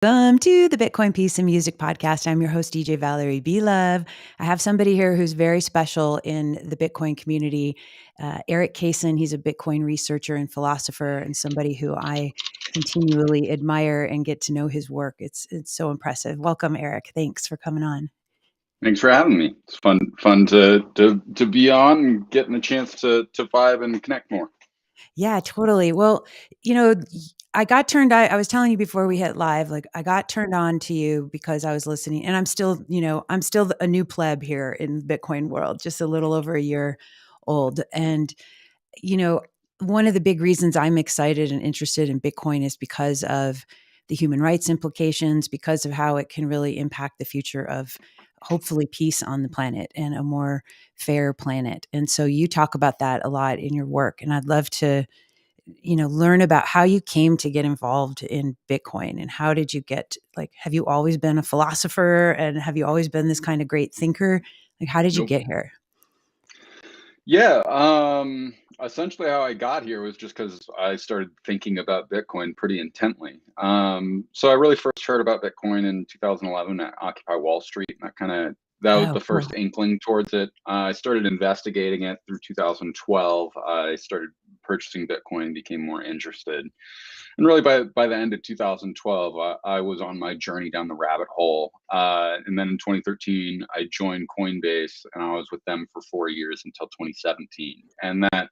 Welcome to the Bitcoin Peace and Music Podcast. I'm your host, DJ Valerie B. Love. I have somebody here who's very special in the Bitcoin community, Erik Cason. He's a Bitcoin researcher and philosopher, and somebody who I continually admire and get to know his work. It's so impressive. Welcome, Erik. Thanks for coming on. Thanks for having me. It's fun to be on and getting a chance to vibe and connect more. Yeah, totally. Well, I was telling you before we hit live, like I got turned on to you because I was listening, and I'm still a new pleb here in the Bitcoin world, just a little over a year old. And, you know, one of the big reasons I'm excited and interested in Bitcoin is because of the human rights implications, because of how it can really impact the future of hopefully peace on the planet and a more fair planet. And so you talk about that a lot in your work. And I'd love to, learn about how you came to get involved in Bitcoin and how did you have you always been a philosopher and have you always been this kind of great thinker? Like, how did you Nope. get here? Yeah. Essentially how I got here was just because I started thinking about Bitcoin pretty intently. So I really first heard about Bitcoin in 2011 at Occupy Wall Street, and that was Oh, the cool. first inkling towards it. I started investigating it through 2012. I started purchasing Bitcoin, became more interested. And really, by the end of 2012, I was on my journey down the rabbit hole. And then in 2013, I joined Coinbase, and I was with them for 4 years until 2017. And that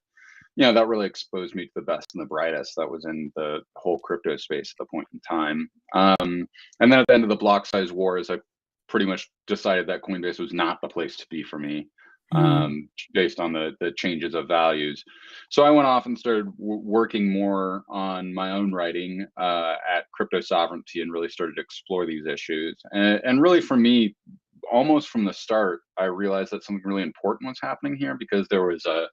really exposed me to the best and the brightest that was in the whole crypto space at the point in time. And then at the end of the block size wars, I pretty much decided that Coinbase was not the place to be for me, Mm. based on the changes of values. So I went off and started working more on my own writing at crypto sovereignty and really started to explore these issues. And really, for me, almost from the start, I realized that something really important was happening here because there was a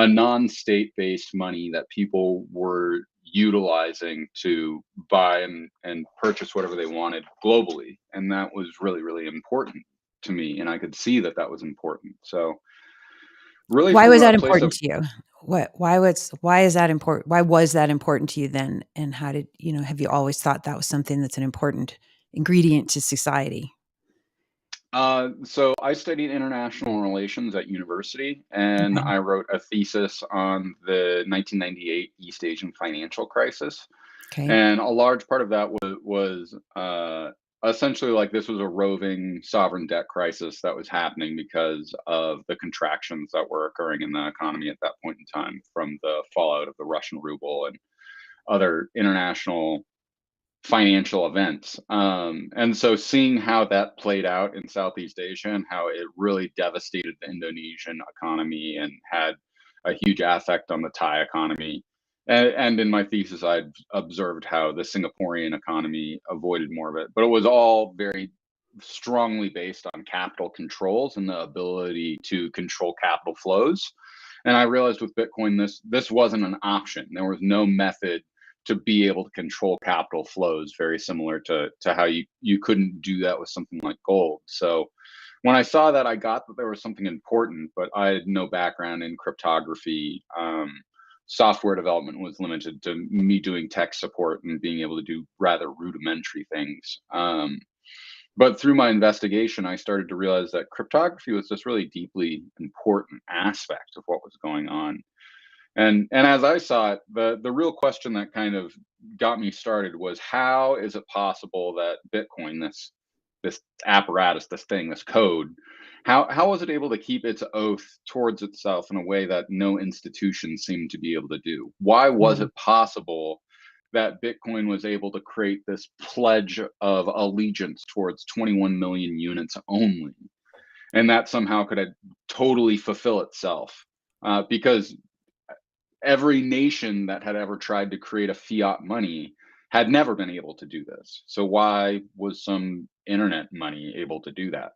non-state based money that people were utilizing to buy and purchase whatever they wanted globally, and that was really, really important to me, and I could see that that was important. So really, Why from was a that place important of to you? Why is that important? Why was that important to you then? And how did, have you always thought that was something that's an important ingredient to society? so I studied international relations at university, and Okay. I wrote a thesis on the 1998 East Asian financial crisis. Okay. And a large part of that was essentially, like, this was a roving sovereign debt crisis that was happening because of the contractions that were occurring in the economy at that point in time from the fallout of the Russian ruble and other international financial events. And so seeing how that played out in Southeast Asia and how it really devastated the Indonesian economy and had a huge affect on the Thai economy. And in my thesis, I'd observed how the Singaporean economy avoided more of it, but it was all very strongly based on capital controls and the ability to control capital flows. And I realized with Bitcoin, this wasn't an option. There was no method to be able to control capital flows, very similar to how you couldn't do that with something like gold. So when I saw that, I got that there was something important, but I had no background in cryptography. Software development was limited to me doing tech support and being able to do rather rudimentary things. But through my investigation, I started to realize that cryptography was this really deeply important aspect of what was going on. And as I saw it, the real question that kind of got me started was, how is it possible that Bitcoin, this apparatus, this thing, this code, how was it able to keep its oath towards itself in a way that no institution seemed to be able to do? Why was Mm. it possible that Bitcoin was able to create this pledge of allegiance towards 21 million units only, and that somehow could totally fulfill itself? Because every nation that had ever tried to create a fiat money had never been able to do this. So why was some internet money able to do that?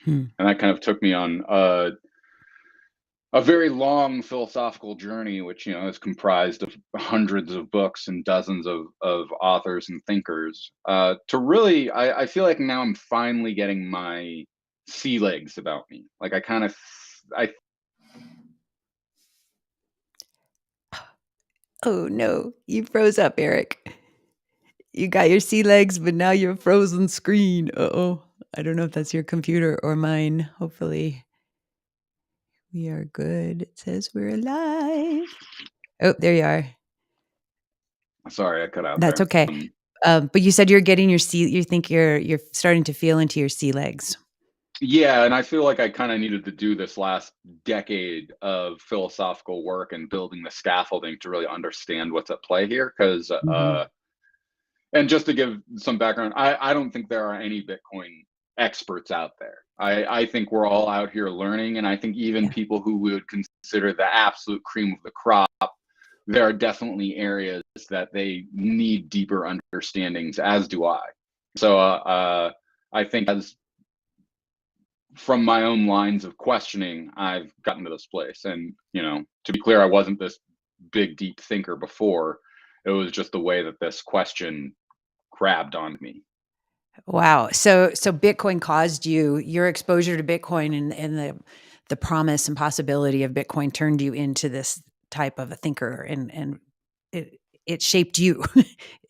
Hmm. And that kind of took me on a very long philosophical journey, which is comprised of hundreds of books and dozens of authors and thinkers. To really, I feel like now I'm finally getting my sea legs about me. Like I Oh no, you froze up, Erik. You got your sea legs, but now you're a frozen screen. Uh-oh. I don't know if that's your computer or mine. Hopefully we are good. It says we're alive. Oh, there you are. Sorry, I cut out That's there. okay. But you said you're getting your sea you think you're starting to feel into your sea legs. Yeah, and I feel like I kind of needed to do this last decade of philosophical work and building the scaffolding to really understand what's at play here. Because, Mhm. and just to give some background, I don't think there are any Bitcoin experts out there. I think we're all out here learning, and I think even Yeah. people who would consider the absolute cream of the crop, there are definitely areas that they need deeper understandings, as do I. So, I think as from my own lines of questioning, I've gotten to this place. And, to be clear, I wasn't this big, deep thinker before. It was just the way that this question grabbed on me. Wow. So Bitcoin caused you your exposure to Bitcoin and the promise and possibility of Bitcoin turned you into this type of a thinker and it it shaped you.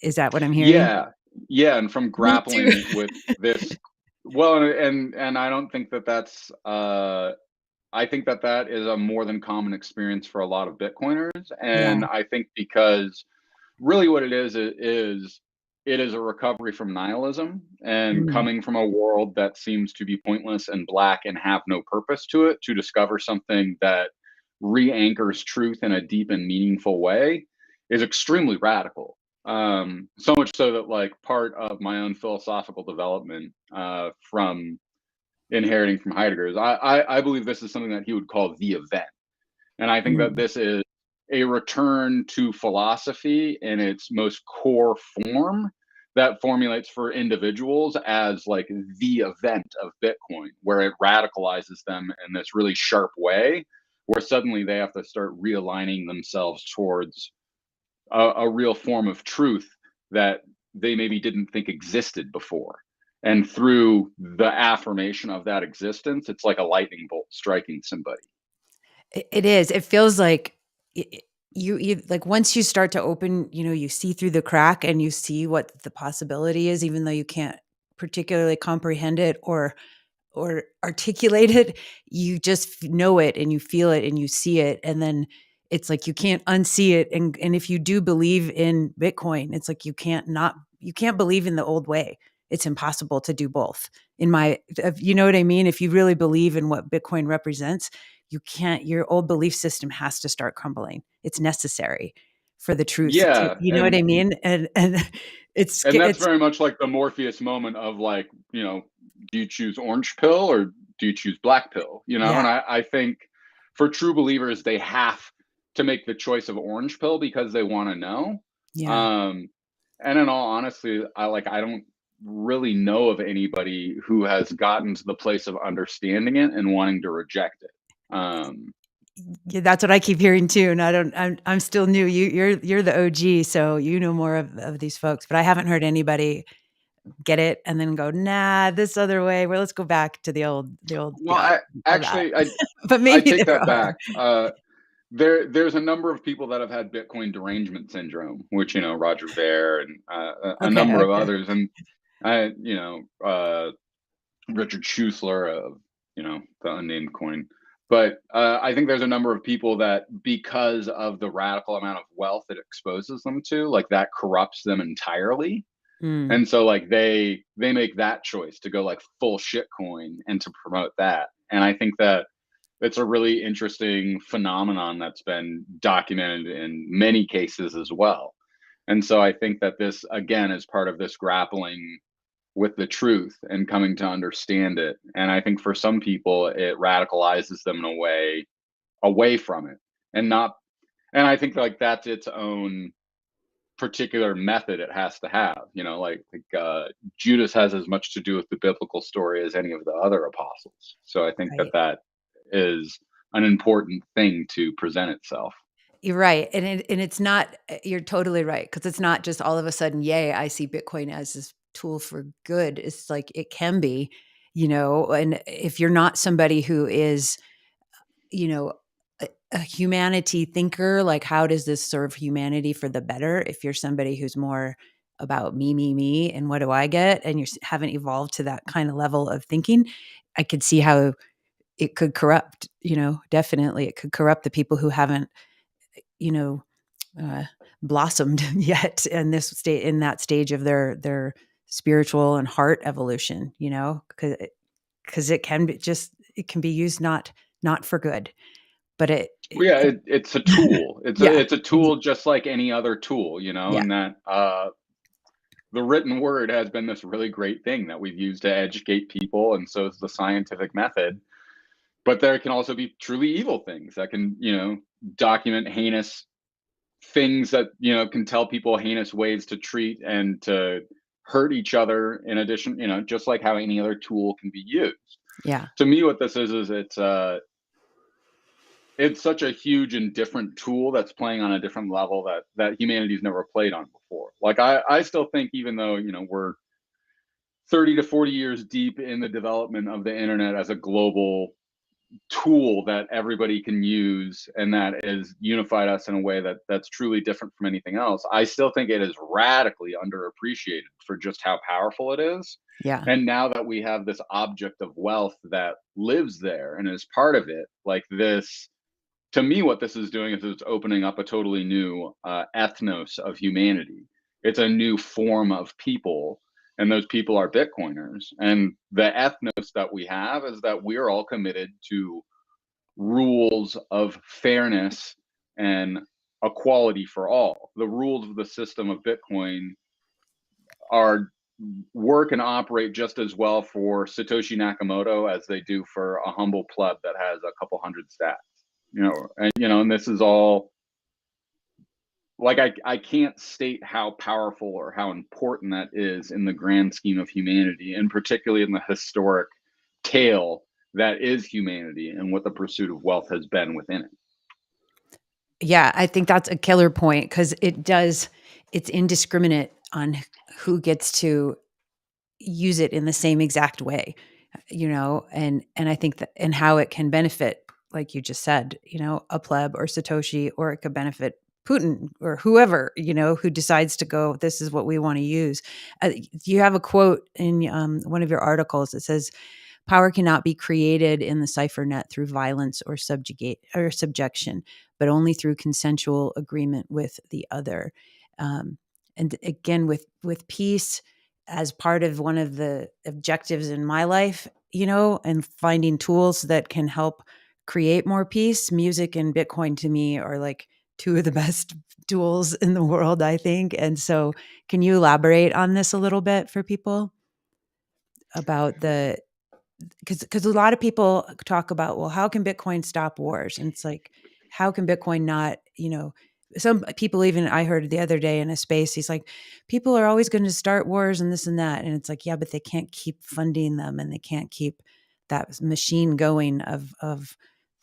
Is that what I'm hearing? Yeah. Yeah. And from Me too. grappling with this, well, and I don't think that that's, I think that that is a more than common experience for a lot of Bitcoiners. Yeah. And I think because really what it is a recovery from nihilism and Mm. coming from a world that seems to be pointless and black and have no purpose to it to discover something that re-anchors truth in a deep and meaningful way is extremely radical. So much so that like part of my own philosophical development from inheriting from Heidegger is I believe this is something that he would call the event, and I think that Mm. this is a return to philosophy in its most core form that formulates for individuals as like the event of Bitcoin, where it radicalizes them in this really sharp way, where suddenly they have to start realigning themselves towards a real form of truth that they maybe didn't think existed before. And through the affirmation of that existence, it's like a lightning bolt striking somebody. It is. It feels like you like once you start to open, you see through the crack and you see what the possibility is, even though you can't particularly comprehend it or articulate it, you just know it and you feel it and you see it. And then it's like you can't unsee it. And if you do believe in Bitcoin, it's like you can't believe in the old way. It's impossible to do both. You know what I mean? If you really believe in what Bitcoin represents, you can't, your old belief system has to start crumbling. It's necessary for the truth to, Yeah, you know what I mean? And and that's it's, very much like the Morpheus moment of like, do you choose orange pill or do you choose black pill? yeah, And I think for true believers, they have to make the choice of orange pill because they want to know. yeah. Um, and in all honesty, I don't really know of anybody who has gotten to the place of understanding it and wanting to reject it. Um, Yeah, that's what I keep hearing too, and I'm still new. You're the OG, so you know more of these folks, but I haven't heard anybody get it and then go, "Nah, this other way. Well, let's go back to well, yeah, I all that." actually But I maybe take there that are. back. There's a number of people that have had Bitcoin derangement syndrome, which Roger Ver and a Okay, number of okay. others, and I Richard Schuessler of the unnamed coin. But I think there's a number of people that because of the radical amount of wealth it exposes them to, like that corrupts them entirely. Mm, And so like they make that choice to go like full shit coin and to promote that. And I think that it's a really interesting phenomenon that's been documented in many cases as well. And so I think that this again is part of this grappling with the truth and coming to understand it. And I think for some people it radicalizes them in a way away from it and not, and I think like that's its own particular method it has to have, Judas has as much to do with the biblical story as any of the other apostles. So I think that right. that is an important thing to present itself. You're right, and it's not you're totally right because it's not just all of a sudden, "Yay, I see Bitcoin as this tool for good." It's like it can be, and if you're not somebody who is you know, a humanity thinker, like how does this serve humanity for the better? If you're somebody who's more about me, and what do I get, and you haven't evolved to that kind of level of thinking, I could see how it could corrupt, definitely it could corrupt the people who haven't, you know, uh, blossomed yet in this state, in that stage of their spiritual and heart evolution, because it can be used not for good, but Well, yeah, it's a tool. yeah, It's a tool just like any other tool, yeah, and that the written word has been this really great thing that we've used to educate people, and so is the scientific method. But there can also be truly evil things that can, document heinous things that, can tell people heinous ways to treat and to hurt each other in addition, just like how any other tool can be used. yeah, To me, what this is it's such a huge and different tool that's playing on a different level that humanity's never played on before. Like I still think even though, we're 30 to 40 years deep in the development of the internet as a global tool that everybody can use and that has unified us in a way that's truly different from anything else, I still think it is radically underappreciated for just how powerful it is. yeah, And now that we have this object of wealth that lives there and is part of it, like this, to me, what this is doing is it's opening up a totally new ethnos of humanity. It's a new form of people, and those people are Bitcoiners. And the ethnos that we have is that we're all committed to rules of fairness and equality for all. The rules of the system of Bitcoin are work and operate just as well for Satoshi Nakamoto as they do for a humble pleb that has a couple hundred sats. And this is all like I can't state how powerful or how important that is in the grand scheme of humanity, and particularly in the historic tale that is humanity and what the pursuit of wealth has been within it. yeah. I think that's a killer point because it's indiscriminate on who gets to use it in the same exact way, and I think that, and how it can benefit, like you just said, a pleb or Satoshi, or it could benefit Putin or whoever, who decides to go, this is what we want to use. You have a quote in one of your articles that says, power cannot be created in the cipher net through violence or subjugate or subjection, but only through consensual agreement with the other. Um, and again, with peace as part of one of the objectives in my life, and finding tools that can help create more peace. Music and Bitcoin to me are like two of the best tools in the world, I think. And so, can you elaborate on this a little bit for people about the because a lot of people talk about, well, how can Bitcoin stop wars? And it's like, how can Bitcoin not, some people, even I heard the other day in a space, he's like, people are always going to start wars and this and that. And it's like, yeah, but they can't keep funding them, and they can't keep that machine going of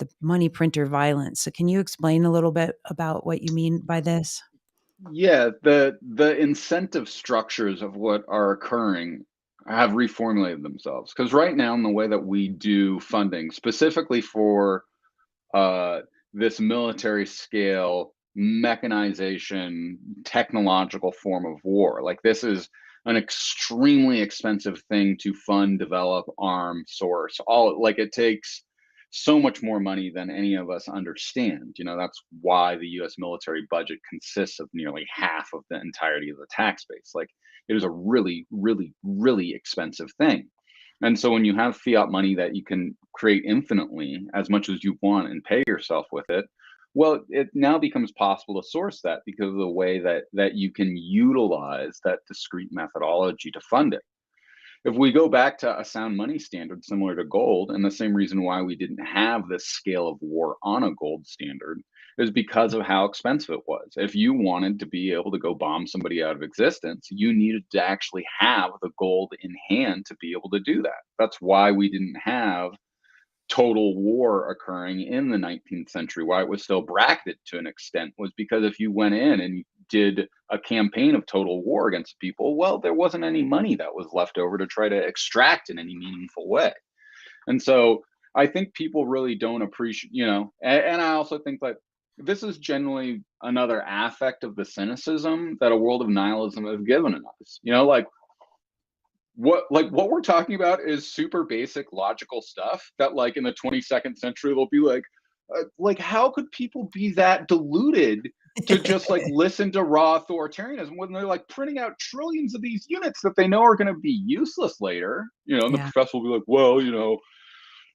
the money printer violence. So can you explain a little bit about what you mean by this? Yeah, the incentive structures of what are occurring have reformulated themselves. Because right now, in the way that we do funding, specifically for uh, this military scale mechanization, technological form of war, like this is an extremely expensive thing to fund, develop, arm, source. All like it takes so much more money than any of us understand. That's why the US military budget consists of nearly half of the entirety of the tax base. Like it is a really, really, really expensive thing. And so when you have fiat money that you can create infinitely as much as you want and pay yourself with it, well, it now becomes possible to source that because of the way that you can utilize that discrete methodology to fund it. If we go back to a sound money standard similar to gold, and the same reason why we didn't have this scale of war on a gold standard is because of how expensive it was. If you wanted to be able to go bomb somebody out of existence, you needed to actually have the gold in hand to be able to do that. That's why we didn't have total war occurring in the 19th century. Why it was still bracketed to an extent was because if you went in and did a campaign of total war against people, well, there wasn't any money that was left over to try to extract in any meaningful way. And so I think people really don't appreciate, and I also think that this is generally another aspect of the cynicism that a world of nihilism has given us. What we're talking about is super basic logical stuff that, like, in the 22nd century they'll be like, how could people be that deluded to just like listen to raw authoritarianism when they're like printing out trillions of these units that they know are going to be useless later, and the Yeah. professor will be like, well,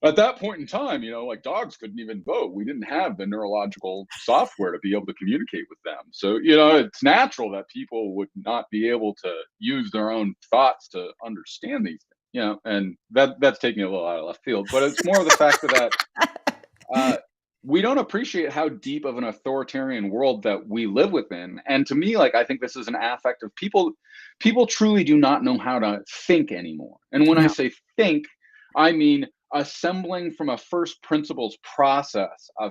at that point in time, like, dogs couldn't even vote. We didn't have the neurological software to be able to communicate with them. So, it's natural that people would not be able to use their own thoughts to understand these things, and that's taking it a little out of left field. But it's more of the fact that uh, we don't appreciate how deep of an authoritarian world that we live within. And to me, like, I think this is an affect of people truly do not know how to think anymore. And when I No. say think, I mean assembling from a first principles process of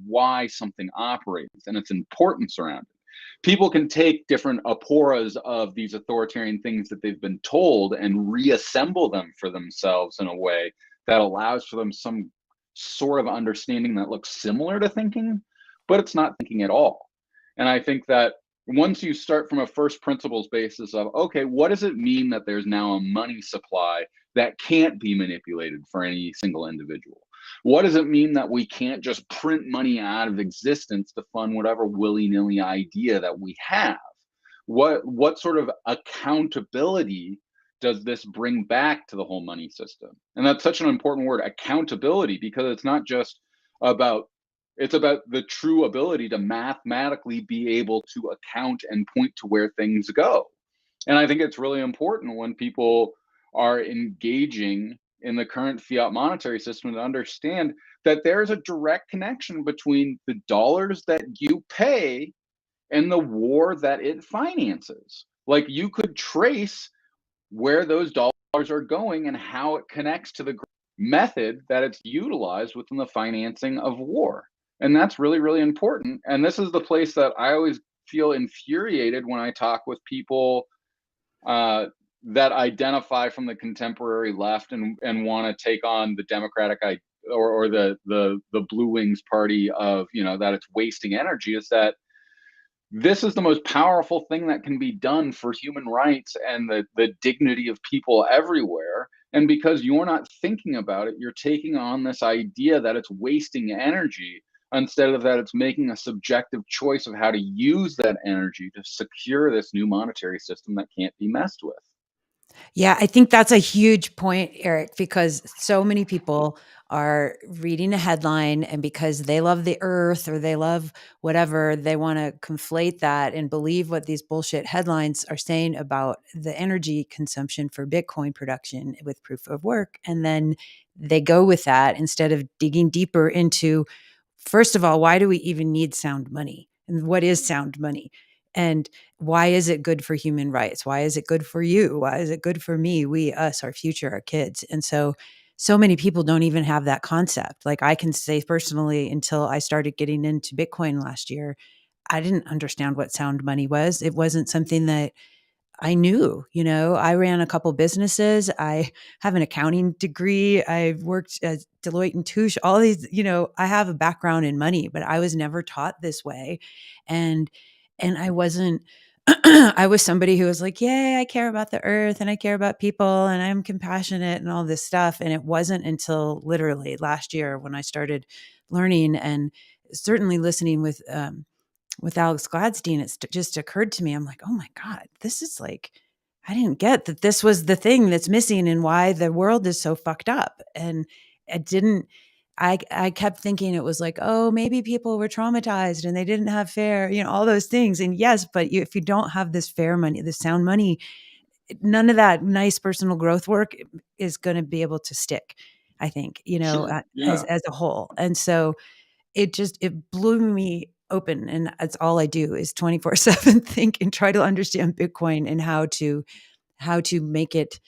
why something operates and its importance around it. People can take different aporas of these authoritarian things that they've been told and reassemble them for themselves in a way that allows for them some sort of understanding that looks similar to thinking, but it's not thinking at all. And I think that once you start from a first principles basis of, okay, what does it mean that there's now a money supply that can't be manipulated for any single individual? What does it mean that we can't just print money out of existence to fund whatever willy-nilly idea that we have? What sort of accountability does this bring back to the whole money system? And that's such an important word, accountability, because it's not just about it's about the true ability to mathematically be able to account and point to where things go. And I think it's really important when people are engaging in the current fiat monetary system to understand that there's a direct connection between the dollars that you pay and the war that it finances. Like, you could trace where those dollars are going and how it connects to the method that it's utilized within the financing of war. And that's really, really important. And this is the place that I always feel infuriated when I talk with people uh, that identify from the contemporary left and want to take on the Democratic or the Blue Wings party of, that it's wasting energy, is that this is the most powerful thing that can be done for human rights and the dignity of people everywhere. And because you're not thinking about it, you're taking on this idea that it's wasting energy instead of that it's making a subjective choice of how to use that energy to secure this new monetary system that can't be messed with. Yeah, I think that's a huge point, Eric, because so many people are reading a headline and because they love the earth or they love whatever, they want to conflate that and believe what these bullshit headlines are saying about the energy consumption for Bitcoin production with proof of work. And then they go with that instead of digging deeper into, first of all, why do we even need sound money? And what is sound money? And why is it good for human rights? Why is it good for you? Why is it good for me? We, us, our future, our kids. And so many people don't even have that concept. Like, I can say personally, until I started getting into Bitcoin last year, I didn't understand what sound money was. It wasn't something that I knew. I ran a couple businesses. I have an accounting degree. I've worked at Deloitte and Touche, all these, I have a background in money, but I was never taught this way. And, and I wasn't, I was somebody who was like, yeah, I care about the earth and I care about people and I'm compassionate and all this stuff. And it wasn't until literally last year when I started learning and certainly listening with Alex Gladstein, just occurred to me. I'm like, oh my God, this is like, I didn't get that this was the thing that's missing and why the world is so fucked up. And I didn't, I kept thinking it was like, oh, maybe people were traumatized and they didn't have fair, all those things. And yes, but if you don't have this fair money, this sound money, none of that nice personal growth work is going to be able to stick, I think, Sure. as, Yeah. as a whole. And so it blew me open, and that's all I do is 24/7 think and try to understand Bitcoin and how to make it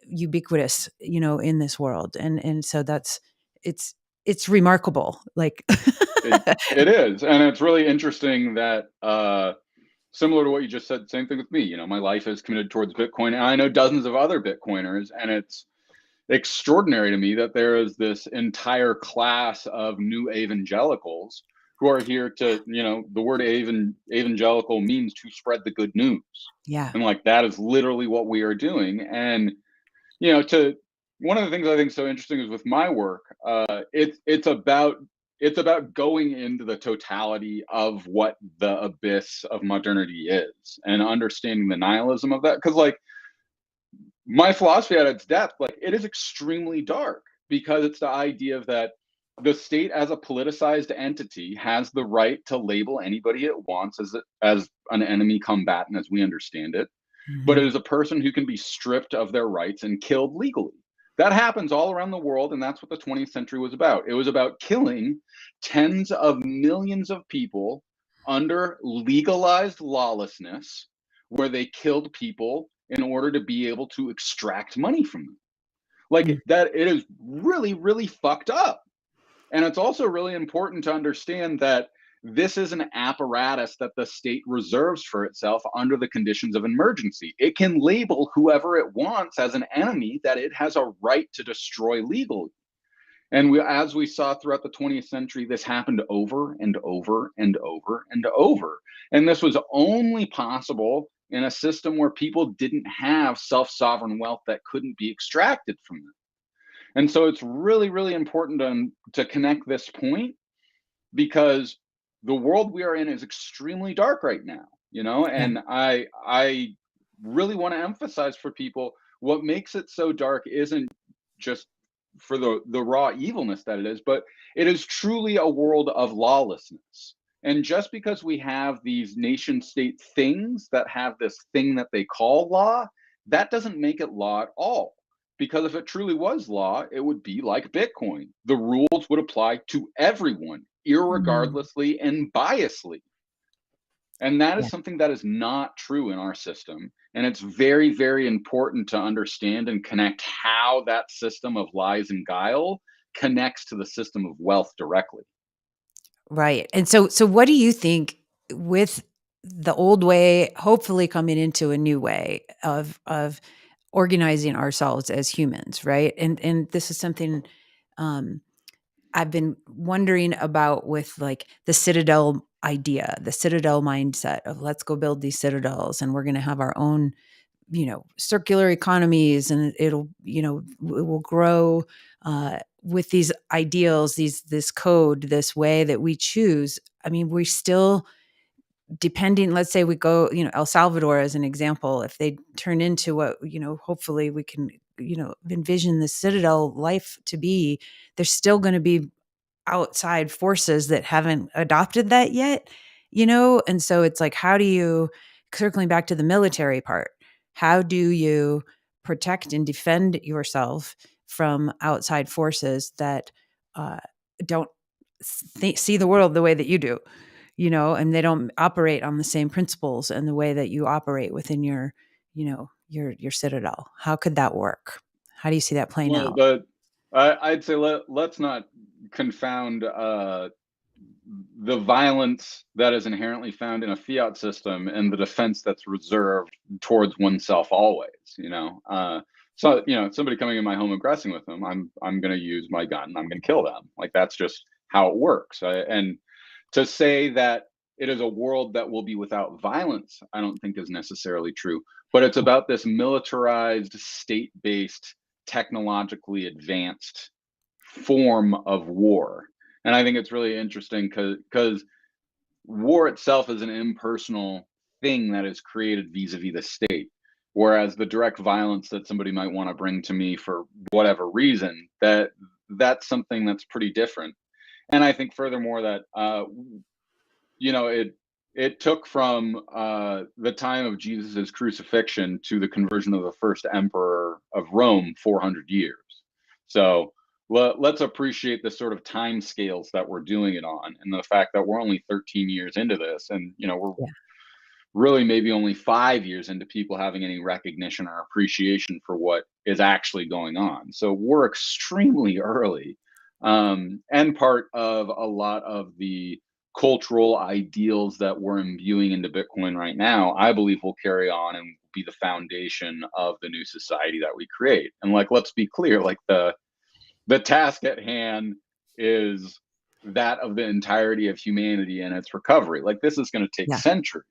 ubiquitous, in this world. And so it's remarkable. Like It is. And it's really interesting that similar to what you just said, same thing with me. My life is committed towards Bitcoin, and I know dozens of other Bitcoiners, and it's extraordinary to me that there is this entire class of new evangelicals who are here to, the word evangelical means to spread the good news. Yeah. And like, that is literally what we are doing. And, to one of the things I think so interesting is with my work, it's about going into the totality of what the abyss of modernity is and understanding the nihilism of that. Because like my philosophy at its depth, like it is extremely dark because it's the idea of that the state as a politicized entity has the right to label anybody it wants as an enemy combatant as we understand it, but it Mhm. is a person who can be stripped of their rights and killed legally. That happens all around the world, and that's what the 20th century was about. It was about killing tens of millions of people under legalized lawlessness, where they killed people in order to be able to extract money from them. Mm. Like that, it is really, really fucked up. And it's also really important to understand that this is an apparatus that the state reserves for itself under the conditions of emergency. It can label whoever it wants as an enemy that it has a right to destroy legally. And as we saw throughout the 20th century, this happened over and over and over and over. And this was only possible in a system where people didn't have self sovereign wealth that couldn't be extracted from them. And so it's really, really important to connect this point because the world we are in is extremely dark right now, Yeah. and I really want to emphasize for people what makes it so dark isn't just for the raw evilness that it is, but it is truly a world of lawlessness. And just because we have these nation state things that have this thing that they call law, that doesn't make it law at all. Because if it truly was law, it would be like Bitcoin. The rules would apply to everyone, Mm. irregardlessly and biasly. And that Yeah. is something that is not true in our system. And it's very, very important to understand and connect how that system of lies and guile connects to the system of wealth directly. Right. And so what do you think with the old way hopefully coming into a new way of organizing ourselves as humans, right? And this is something um I've been wondering about with like the Citadel idea, the Citadel mindset of let's go build these citadels and we're going to have our own, circular economies and it'll, it will grow with these ideals, this code, this way that we choose. I mean, we still depending, let's say we go, El Salvador as an example, if they turn into what, hopefully we can, envision the Citadel life to be, there's still going to be outside forces that haven't adopted that yet, And so it's like, how do you, circling back to the military part, how do you protect and defend yourself from outside forces that uh, don't see the world the way that you do, and they don't operate on the same principles and the way that you operate within your, your citadel? How could that work? How do you see that playing Well, out? I'd say let's not confound the violence that is inherently found in a fiat system and the defense that's reserved towards oneself always. So somebody coming in my home aggressing with them, I'm going to use my gun. I'm going to kill them. Like that's just how it works. And to say that it is a world that will be without violence, I don't think is necessarily true. But it's about this militarized, state-based, technologically advanced form of war. And I think it's really interesting because war itself is an impersonal thing that is created vis-a-vis the state. Whereas the direct violence that somebody might want to bring to me for whatever reason, that's something that's pretty different. And I think furthermore that it took from the time of Jesus's crucifixion to the conversion of the first emperor of Rome 400 years. So let's appreciate the sort of time scales that we're doing it on, and the fact that we're only 13 years into this, and we're Yeah. really maybe only 5 years into people having any recognition or appreciation for what is actually going on. So we're extremely early, and part of a lot of the cultural ideals that we're imbuing into Bitcoin right now, I believe will carry on and be the foundation of the new society that we create. And like, let's be clear, like the task at hand is that of the entirety of humanity and its recovery. Like, this is going to take Yeah. centuries.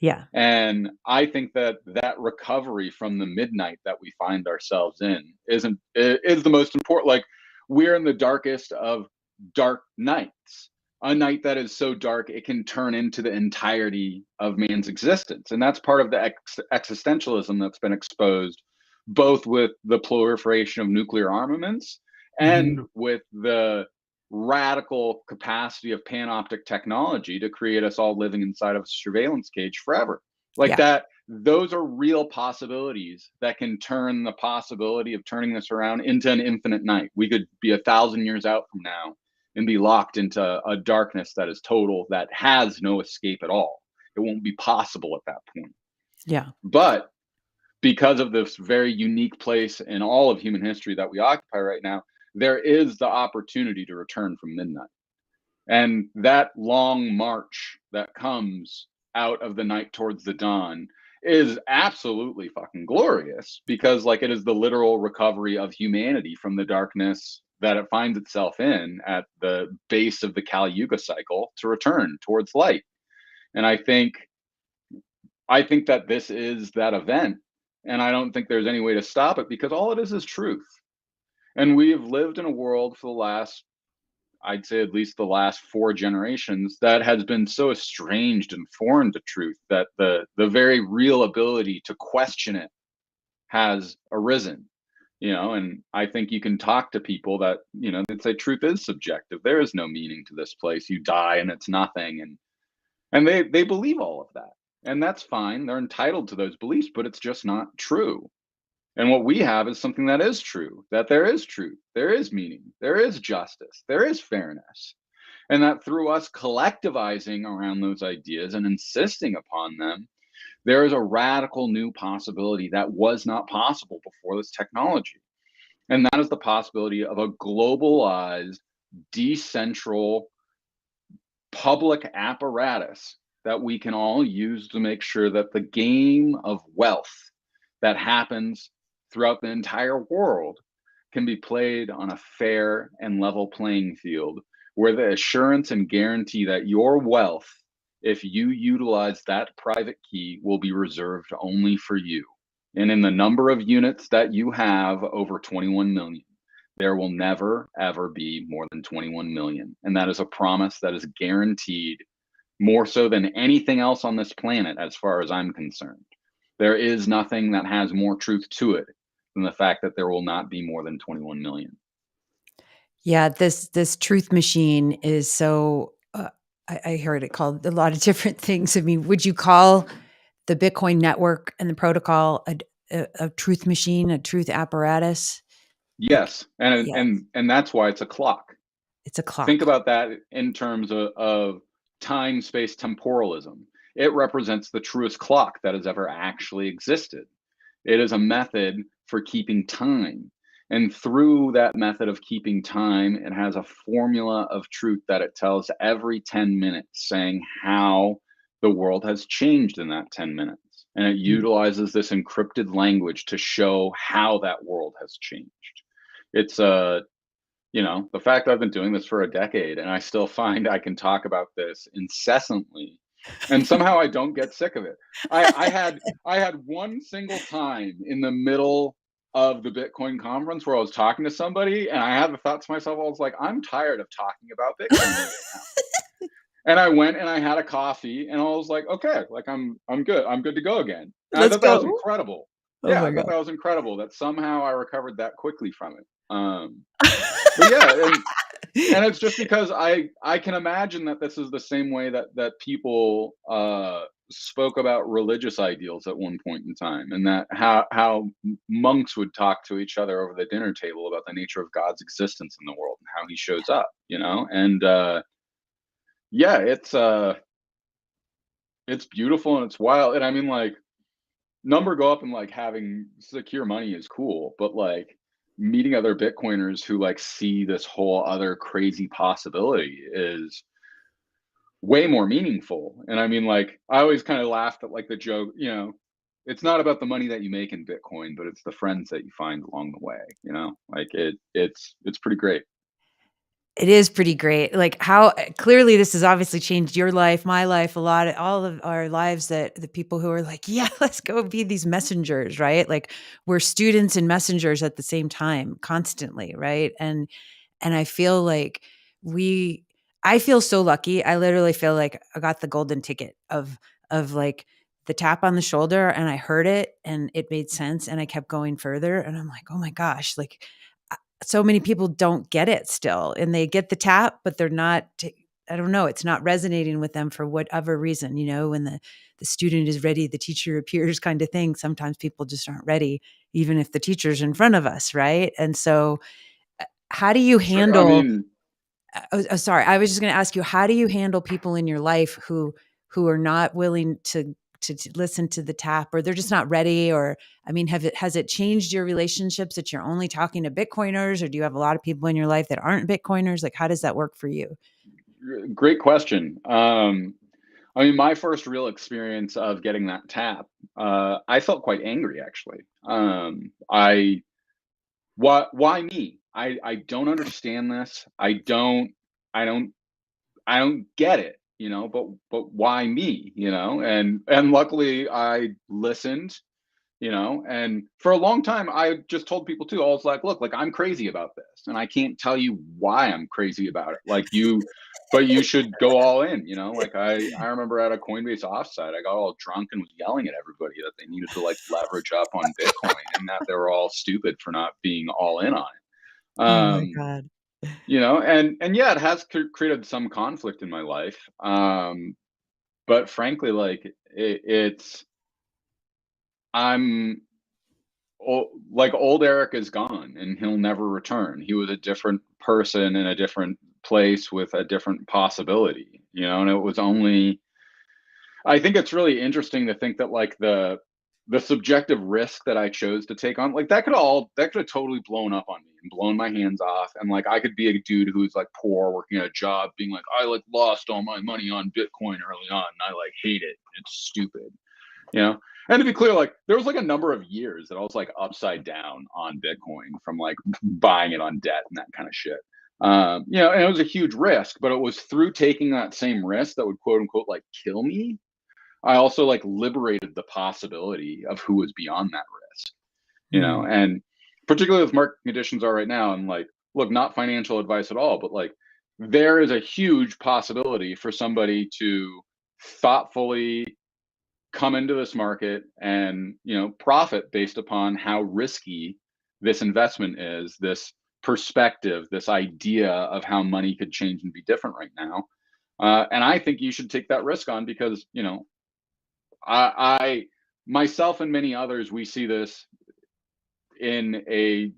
Yeah. And I think that that recovery from the midnight that we find ourselves in is the most important. Like, we're in the darkest of dark nights, a night that is so dark it can turn into the entirety of man's existence. And that's part of the existentialism that's been exposed, both with the proliferation of nuclear armaments and Mhm. with the radical capacity of panoptic technology to create us all living inside of a surveillance cage forever. Like Yeah. that, those are real possibilities that can turn the possibility of turning this around into an infinite night. We could be 1,000 years out from now and be locked into a darkness that is total, that has no escape at all. It won't be possible at that point. Yeah. But because of this very unique place in all of human history that we occupy right now, there is the opportunity to return from midnight. And that long march that comes out of the night towards the dawn is absolutely fucking glorious, because like it is the literal recovery of humanity from the darkness that it finds itself in at the base of the Kali Yuga cycle to return towards light. And I think that this is that event, and I don't think there's any way to stop it, because all it is truth. And we have lived in a world for the last, I'd say at least the last 4 generations, that has been so estranged and foreign to truth that the very real ability to question it has arisen. And I think you can talk to people that, they'd say truth is subjective. There is no meaning to this place. You die and it's nothing. And they believe all of that. And that's fine. They're entitled to those beliefs, but it's just not true. And what we have is something that is true, that there is truth, there is meaning, there is justice, there is fairness. And that through us collectivizing around those ideas and insisting upon them, there is a radical new possibility that was not possible before this technology. And that is the possibility of a globalized, decentral public apparatus that we can all use to make sure that the game of wealth that happens throughout the entire world can be played on a fair and level playing field, where the assurance and guarantee that your wealth, if you utilize that private key, will be reserved only for you. And in the number of units that you have, over 21 million, there will never, ever be more than 21 million. And that is a promise that is guaranteed, more so than anything else on this planet, as far as I'm concerned. There is nothing that has more truth to it than the fact that there will not be more than 21 million. Yeah, this truth machine is so, I heard it called a lot of different things. I mean, would you call the Bitcoin network and the protocol a truth machine, a truth apparatus? Like, Yes, and yeah, and and that's why it's a clock. it's a Think clock. about that in terms of time space temporalism. It represents the truest clock that has ever actually existed. It is a method for keeping time. And through that method of keeping time, it has a formula of truth that it tells every 10 minutes, saying how the world has changed in that 10 minutes. And it Mm. utilizes this encrypted language to show how that world has changed. It's the fact I've been doing this for a decade and I still find I can talk about this incessantly, and somehow I don't get sick of it. I had one single time in the middle of the Bitcoin conference where I was talking to somebody and I had the thought to myself, I was like, I'm tired of talking about Bitcoin right now. And I went and I had a coffee and I was like, okay, like I'm good. I'm good to go again. And I Let's thought that was go. incredible. Oh Yeah, my I thought god. that was incredible that somehow I recovered that quickly from it. But yeah, and it's just because I can imagine that this is the same way that people spoke about religious ideals at one point in time, and that how monks would talk to each other over the dinner table about the nature of God's existence in the world and how he shows up, and yeah, it's beautiful and it's wild. And I mean, like, number go up and like having secure money is cool, but like meeting other Bitcoiners who like see this whole other crazy possibility is way more meaningful. And I mean, like, I always kind of laughed at like the joke, it's not about the money that you make in Bitcoin, but it's the friends that you find along the way, like it's pretty great. It is pretty great. Like how clearly this has obviously changed your life, my life, a lot of all of our lives, that the people who are like, yeah, let's go be these messengers, right? Like we're students and messengers at the same time, constantly, right? And I feel like we I feel so lucky. I literally feel like I got the golden ticket of like the tap on the shoulder, and I heard it and it made sense and I kept going further, and I'm like, "Oh my gosh, like so many people don't get it still, and they get the tap, but they're not I don't know, it's not resonating with them for whatever reason, when the student is ready, the teacher appears kind of thing. Sometimes people just aren't ready, even if the teacher's in front of us, right? And so, how do you Sure. I handle mean, sorry, I was just gonna ask you, how do you handle people in your life who are not willing to listen to the tap, or they're just not ready? Or I mean, has it changed your relationships that you're only talking to Bitcoiners, or do you have a lot of people in your life that aren't Bitcoiners? Like, how does that work for you? great question. I mean, my first real experience of getting that tap, I felt quite angry actually. Why me? I don't understand this. I don't get it, but why me, And luckily I listened, and for a long time I just told people too. I was like, look, like I'm crazy about this and I can't tell you why I'm crazy about it. But you should go all in, like I remember at a Coinbase offsite, I got all drunk and was yelling at everybody that they needed to like leverage up on Bitcoin and that they were all stupid for not being all in on it. Oh my god. And yeah, it has created some conflict in my life. But frankly, like it's I'm like old Eric is gone and he'll never return. He was a different person in a different place with a different possibility, and it was only I think it's really interesting to think that like the subjective risk that I chose to take on, like that could have totally blown up on me and blown my hands off. And like I could be a dude who's like poor, working at a job, being like, I like lost all my money on Bitcoin early on and I like hate it. It's stupid, you know? And to be clear, like there was like a number of years that I was like upside down on Bitcoin from like buying it on debt and that kind of shit. And it was a huge risk, but it was through taking that same risk that would quote unquote like kill me. I also like liberated the possibility of who was beyond that risk, Mm. and particularly with market conditions are right now. And like, look, not financial advice at all, but like there is a huge possibility for somebody to thoughtfully come into this market and, profit based upon how risky this investment is, this perspective, this idea of how money could change and be different right now. And I think you should take that risk on because, I myself and many others, we see this in a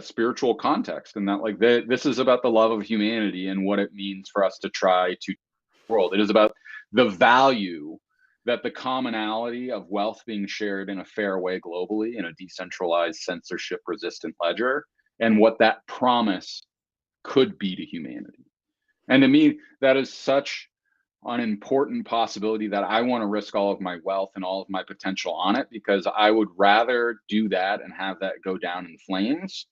spiritual context, and that like this is about the love of humanity and what it means for us to try to world. It is about the value that the commonality of wealth being shared in a fair way globally in a decentralized, censorship resistant ledger, and what that promise could be to humanity. And to me, that is such an important possibility that I want to risk all of my wealth and all of my potential on it, because I would rather do that and have that go down in flames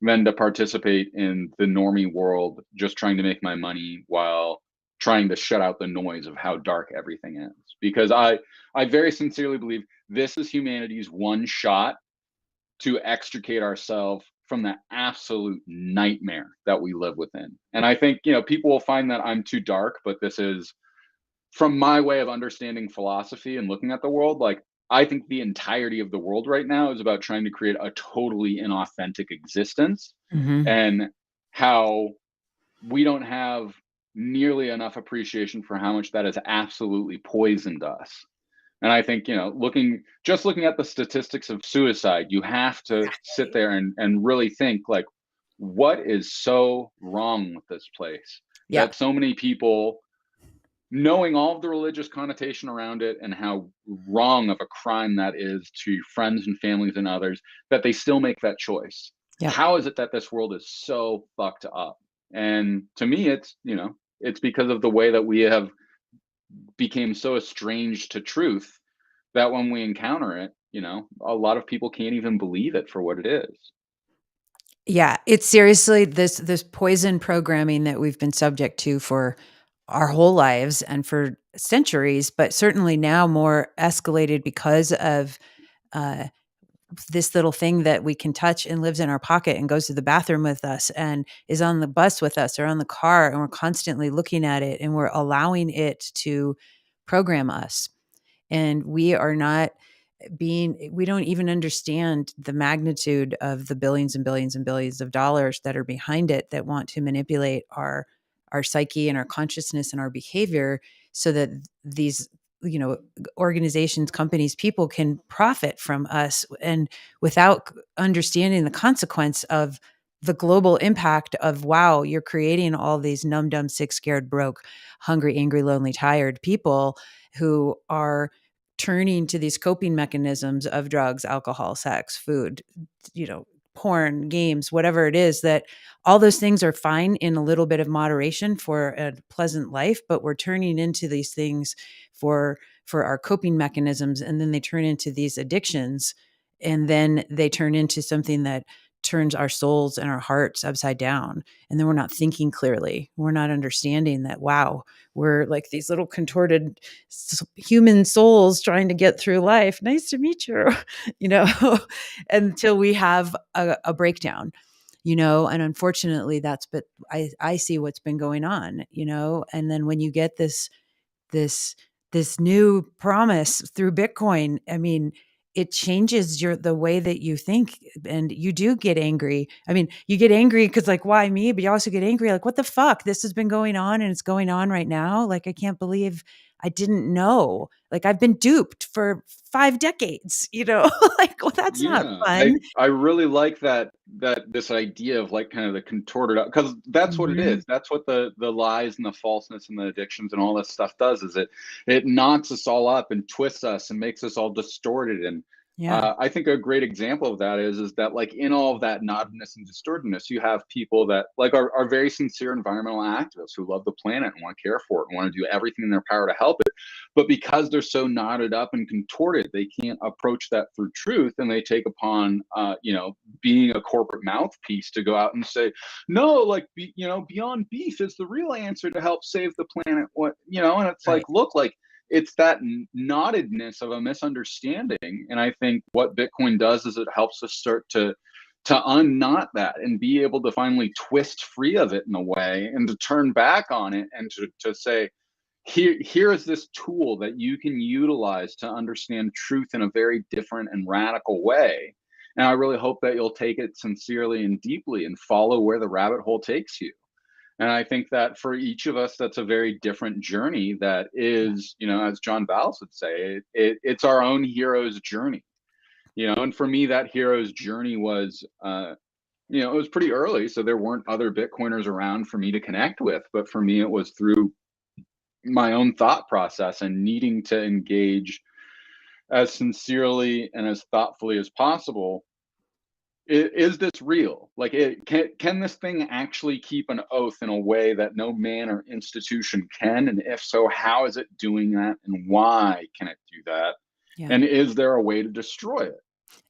than to participate in the normie world just trying to make my money while trying to shut out the noise of how dark everything is. Because I very sincerely believe this is humanity's one shot to extricate ourselves from the absolute nightmare that we live within. And I think, people will find that I'm too dark, but this is from my way of understanding philosophy and looking at the world. Like, I think the entirety of the world right now is about trying to create a totally inauthentic existence, Mhm. and how we don't have nearly enough appreciation for how much that has absolutely poisoned us. And I think, looking at the statistics of suicide, you have to sit Exactly. there and really think like, what is so wrong with this place Yeah. that so many people, knowing all of the religious connotation around it and how wrong of a crime that is to friends and families and others, that they still make that choice. Yeah. How is it that this world is so fucked up? And to me, it's because of the way that we have became so estranged to truth that when we encounter it, a lot of people can't even believe it for what it is. Yeah, it's seriously this poison programming that we've been subject to for our whole lives and for centuries, but certainly now more escalated because of uh, this little thing that we can touch and lives in our pocket and goes to the bathroom with us and is on the bus with us or on the car, and we're constantly looking at it and we're allowing it to program us. And we are not we don't even understand the magnitude of the billions and billions and billions of dollars that are behind it that want to manipulate our psyche and our consciousness and our behavior so that these, you know, organizations, companies, people can profit from us, and without understanding the consequence of the global impact of, wow, you're creating all these numb, dumb, sick, scared, broke, hungry, angry, lonely, tired people who are turning to these coping mechanisms of drugs, alcohol, sex, food, you know, porn, games, whatever it is, that all those things are fine in a little bit of moderation for a pleasant life, but we're turning into these things for our coping mechanisms, and then they turn into these addictions, and then they turn into something that turns our souls and our hearts upside down, and then we're not thinking clearly. We're not understanding that, wow, we're like these little contorted human souls trying to get through life. Nice to meet you, you know, until we have a breakdown, you know, and unfortunately but I see what's been going on, you know, and then when you get this this new promise through Bitcoin, I mean, it changes the way that you think, and you do get angry. I mean, you get angry because, like, why me? But you also get angry like, what the fuck? This has been going on and it's going on right now. Like, I can't believe I didn't know. Like, I've been duped for 5 decades, you know? Like, well, that's not Yeah, fun. I really like that this idea of like kind of the contorted, because that's what it Mhm. is. That's what the lies and the falseness and the addictions and all this stuff does, is it knots us all up and twists us and makes us all distorted. And Yeah. I think a great example of that is that like in all of that knottedness and distortedness, you have people that like are very sincere environmental activists who love the planet and want to care for it and want to do everything in their power to help it, but because they're so knotted up and contorted, they can't approach that through truth, and they take upon, being a corporate mouthpiece to go out and say, no, like, beyond beef is the real answer to help save the planet. What, and it's like, Right. look, like, it's that knottedness of a misunderstanding. And I think what Bitcoin does is it helps us start to unknot that and be able to finally twist free of it in a way, and to turn back on it, and to say, here is this tool that you can utilize to understand truth in a very different and radical way. And I really hope that you'll take it sincerely and deeply and follow where the rabbit hole takes you. And I think that for each of us, that's a very different journey that Yeah. is, as John Vallis would say, it's our own hero's journey. And for me, that hero's journey was, it was pretty early, so there weren't other Bitcoiners around for me to connect with. But for me, it was through my own thought process and needing to engage as sincerely and as thoughtfully as possible. Is this real? Like, can this thing actually keep an oath in a way that no man or institution can? And if so, how is it doing that? And why can it do that? Yeah. And is there a way to destroy it?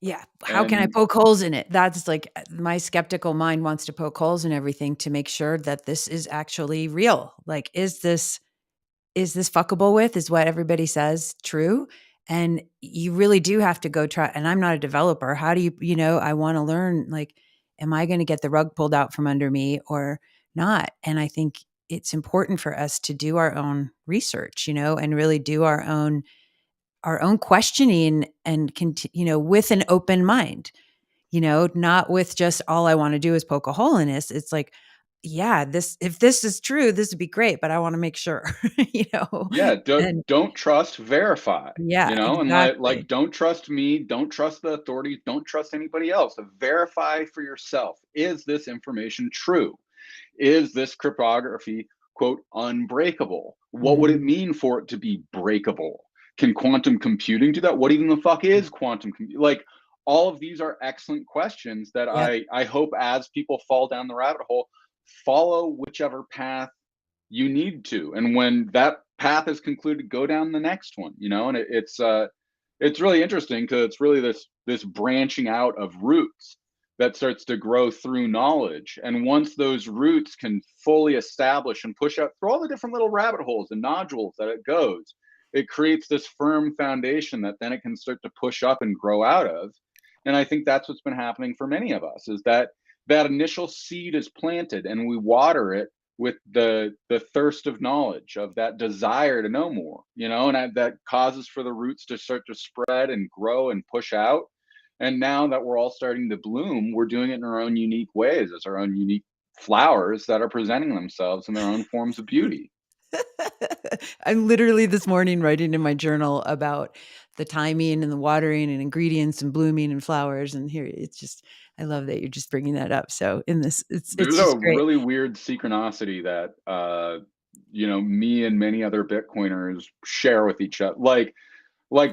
Yeah. How can I And poke holes in it? That's like my skeptical mind wants to poke holes in everything to make sure that this is actually real. Like, is this fuckable with? Is what everybody says true? And you really do have to go try. And I'm not a developer. How do I want to learn, like, am I going to get the rug pulled out from under me or not? And I think it's important for us to do our own research, and really do our own questioning and with an open mind, not with just all I want to do is poke a hole in this. It's like, yeah, if this is true, this would be great, but I want to make sure, you know, yeah, and don't trust, verify. yeah, And like, exactly. don't trust me, don't trust the authorities, don't trust anybody else. Verify for yourself. Is this information true? Is this cryptography, quote, unbreakable? What would it Mhm. mean for it to be breakable? Can quantum computing do that? What even the fuck is quantum computing? Like, all of these are excellent questions that Yep. I hope, as people fall down the rabbit hole, follow whichever path you need to. And when that path is concluded, go down the next one, and it's really interesting because it's really this branching out of roots that starts to grow through knowledge. And once those roots can fully establish and push out through all the different little rabbit holes and nodules that it goes, it creates this firm foundation that then it can start to push up and grow out of. And I think that's what's been happening for many of us, is that that initial seed is planted and we water it with the thirst of knowledge, of that desire to know more, and that causes for the roots to start to spread and grow and push out. And now that we're all starting to bloom, we're doing it in our own unique ways, as our own unique flowers that are presenting themselves in their own forms of beauty. I'm literally this morning writing in my journal about the timing and the watering and ingredients and blooming and flowers. And here it's just, I love that you're just bringing that up. So in this, it's There's a just great. really weird synchronicity that me and many other Bitcoiners share with each other, like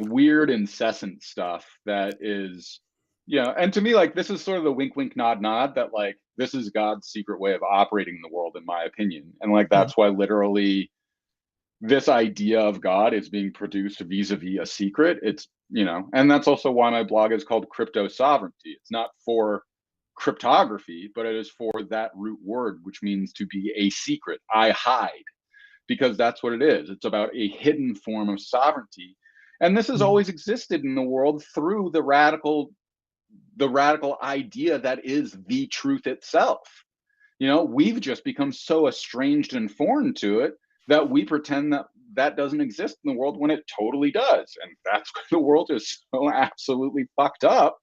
weird incessant stuff that is, and to me, like, this is sort of the wink wink nod nod, that like this is God's secret way of operating in the world, in my opinion. And like Yeah. that's why literally this idea of God is being produced vis-a-vis a secret. It's, and that's also why my blog is called Crypto Sovereignty. It's not for cryptography, but it is for that root word, which means to be a secret. I hide, because that's what it is. It's about a hidden form of sovereignty. And this has Mhm. always existed in the world through the radical idea that is the truth itself. We've just become so estranged and foreign to it that we pretend that that doesn't exist in the world when it totally does. And that's why the world is so absolutely fucked up,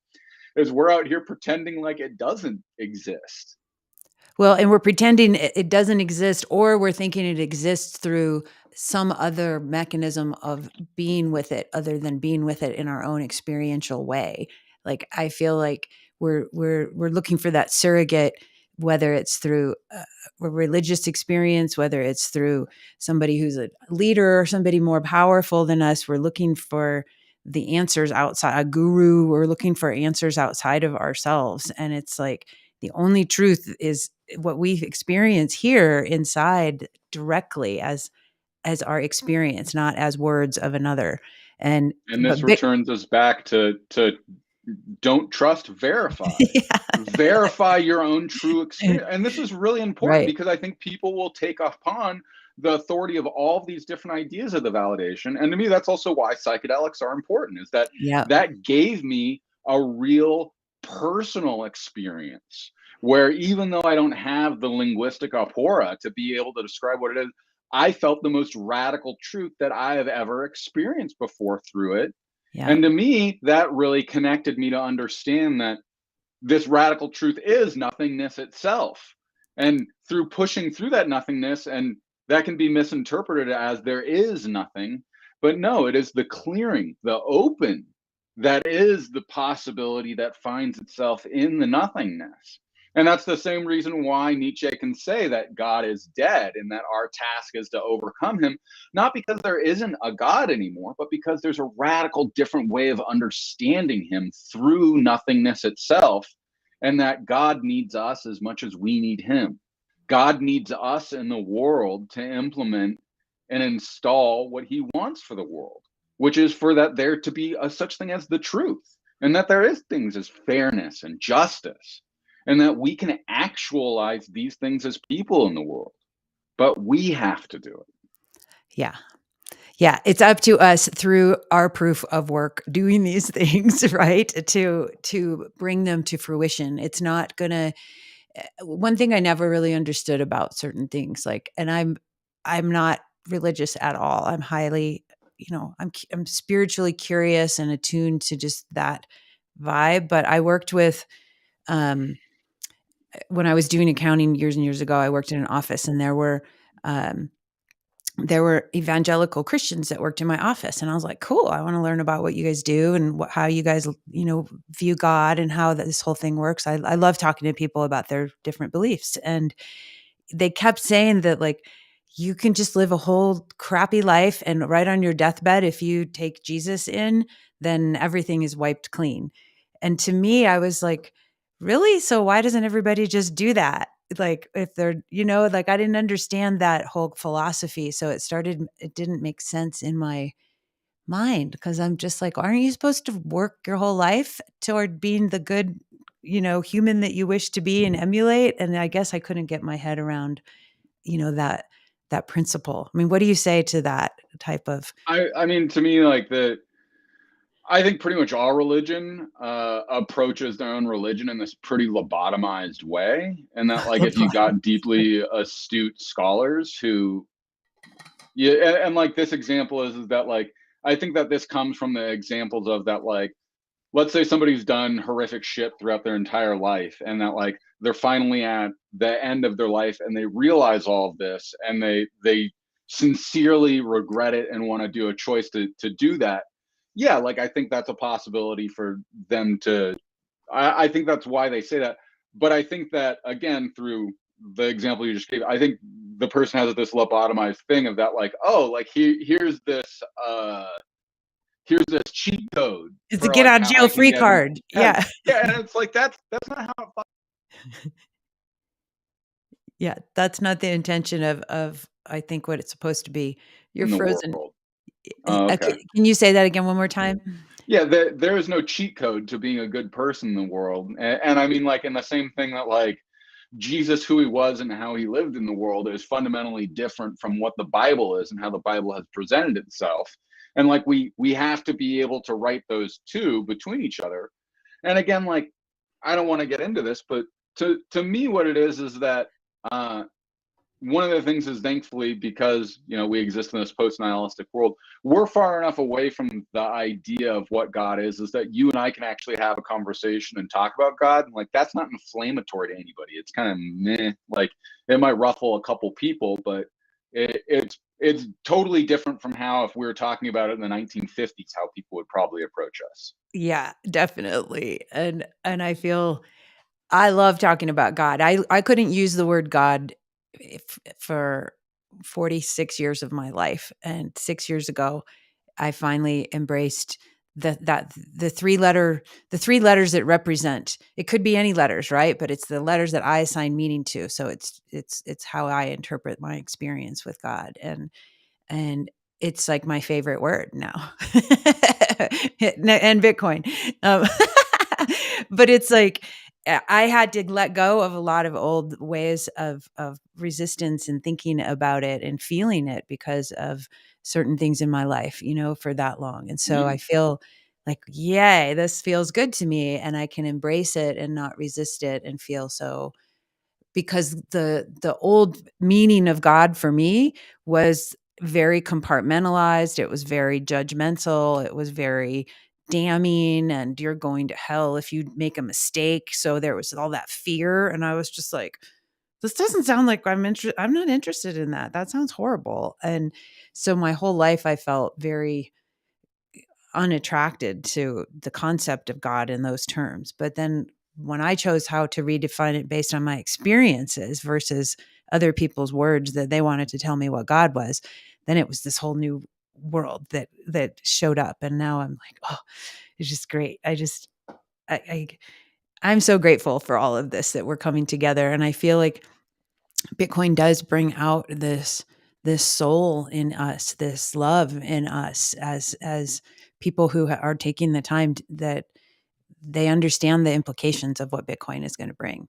is we're out here pretending like it doesn't exist. Well, and we're pretending it doesn't exist, or we're thinking it exists through some other mechanism of being with it other than being with it in our own experiential way. Like, I feel like we're looking for that surrogate, whether it's through a religious experience, whether it's through somebody who's a leader or somebody more powerful than us. We're looking for the answers outside, a guru. We're looking for answers outside of ourselves. And it's like the only truth is what we experience here inside directly as our experience, not as words of another. And And this but big returns us back to don't trust, verify. yeah. Verify your own true experience. And this is really important Right. because I think people will take upon the authority of all of these different ideas of the validation. And to me, that's also why psychedelics are important, is that Yeah. that gave me a real personal experience where, even though I don't have the linguistic apora to be able to describe what it is, I felt the most radical truth that I have ever experienced before through it. Yeah. And to me, that really connected me to understand that this radical truth is nothingness itself. And through pushing through that nothingness, and that can be misinterpreted as there is nothing, but no, it is the clearing, the open, that is the possibility that finds itself in the nothingness. And that's the same reason why Nietzsche can say that God is dead and that our task is to overcome him, not because there isn't a God anymore, but because there's a radical different way of understanding him through nothingness itself, and that God needs us as much as we need him. God needs us in the world to implement and install what he wants for the world, which is for that there to be a such thing as the truth, and that there is things as fairness and justice, and that we can actualize these things as people in the world. But we have to do it. Yeah. Yeah, it's up to us through our proof of work doing these things, right? To bring them to fruition. It's not gonna one thing I never really understood about certain things, like, and I'm not religious at all. I'm highly, I'm spiritually curious and attuned to just that vibe. But I worked with um when I was doing accounting years and years ago, I worked in an office, and um there were evangelical Christians that worked in my office. And I was like, cool, I want to learn about what you guys do and how you guys, view God and how this whole thing works. I love talking to people about their different beliefs. And they kept saying that, like, you can just live a whole crappy life, and right on your deathbed, if you take Jesus in, then everything is wiped clean. And to me, I was like, really? So why doesn't everybody just do that? Like, if they're, like, I didn't understand that whole philosophy. So it didn't make sense in my mind, because I'm just like, aren't you supposed to work your whole life toward being the good human that you wish to be and emulate. And I guess I couldn't get my head around, that principle. I mean, what do you say to that type of I mean, to me, like I think pretty much all religion approaches their own religion in this pretty lobotomized way, and that like if you got deeply astute scholars who, yeah, and like this example is that like I think that this comes from the examples of that like let's say somebody's done horrific shit throughout their entire life and that like they're finally at the end of their life and they realize all of this and they sincerely regret it and want to do a choice to do that. Yeah, like I think that's a possibility for them to, I think that's why they say that. But I think that again, through the example you just gave, I think the person has this lobotomized thing of that like, oh, like here's this cheat code it's a for get like out of how jail I can free get in card. heaven. Yeah. Yeah, and it's like that's not how it Yeah. That's not the intention of I think what it's supposed to be. You're in the frozen. world. Oh, okay. Can you say that again one more time? Yeah, there is no cheat code to being a good person in the world, and I mean like in the same thing that like Jesus, who he was and how he lived in the world, is fundamentally different from what the Bible is and how the Bible has presented itself. And like we have to be able to write those two between each other. And again, like I don't want to get into this, but to me, what it is that uh, one of the things is thankfully because we exist in this post-nihilistic world, we're far enough away from the idea of what God is that you and I can actually have a conversation and talk about God, and like that's not inflammatory to anybody. It's kind of meh. Like it might ruffle a couple people, but it's totally different from how if we were talking about it in the 1950s, how people would probably approach us. Yeah, definitely. And I feel I love talking about God. I couldn't use the word God for 46 years of my life, and 6 years ago, I finally embraced the three letters that represent. It could be any letters, right? But it's the letters that I assign meaning to. So it's how I interpret my experience with God, and it's like my favorite word now. And Bitcoin. Um, but it's like I had to let go of a lot of old ways of resistance and thinking about it and feeling it because of certain things in my life, for that long. And so Yeah. I feel like, yay, this feels good to me, and I can embrace it and not resist it and feel so, because the old meaning of God for me was very compartmentalized. It was very judgmental. It was very damning, and you're going to hell if you make a mistake. So there was all that fear, and I was just like, this doesn't sound like I'm not interested in that. That sounds horrible. And so my whole life I felt very unattracted to the concept of God in those terms. But then when I chose how to redefine it based on my experiences versus other people's words that they wanted to tell me what God was, then it was this whole new world that showed up. And now I'm like, oh, it's just great. I, I I'm so grateful for all of this that we're coming together. And I feel like Bitcoin does bring out this soul in us, this love in us as people who are taking the time that they understand the implications of what Bitcoin is going to bring.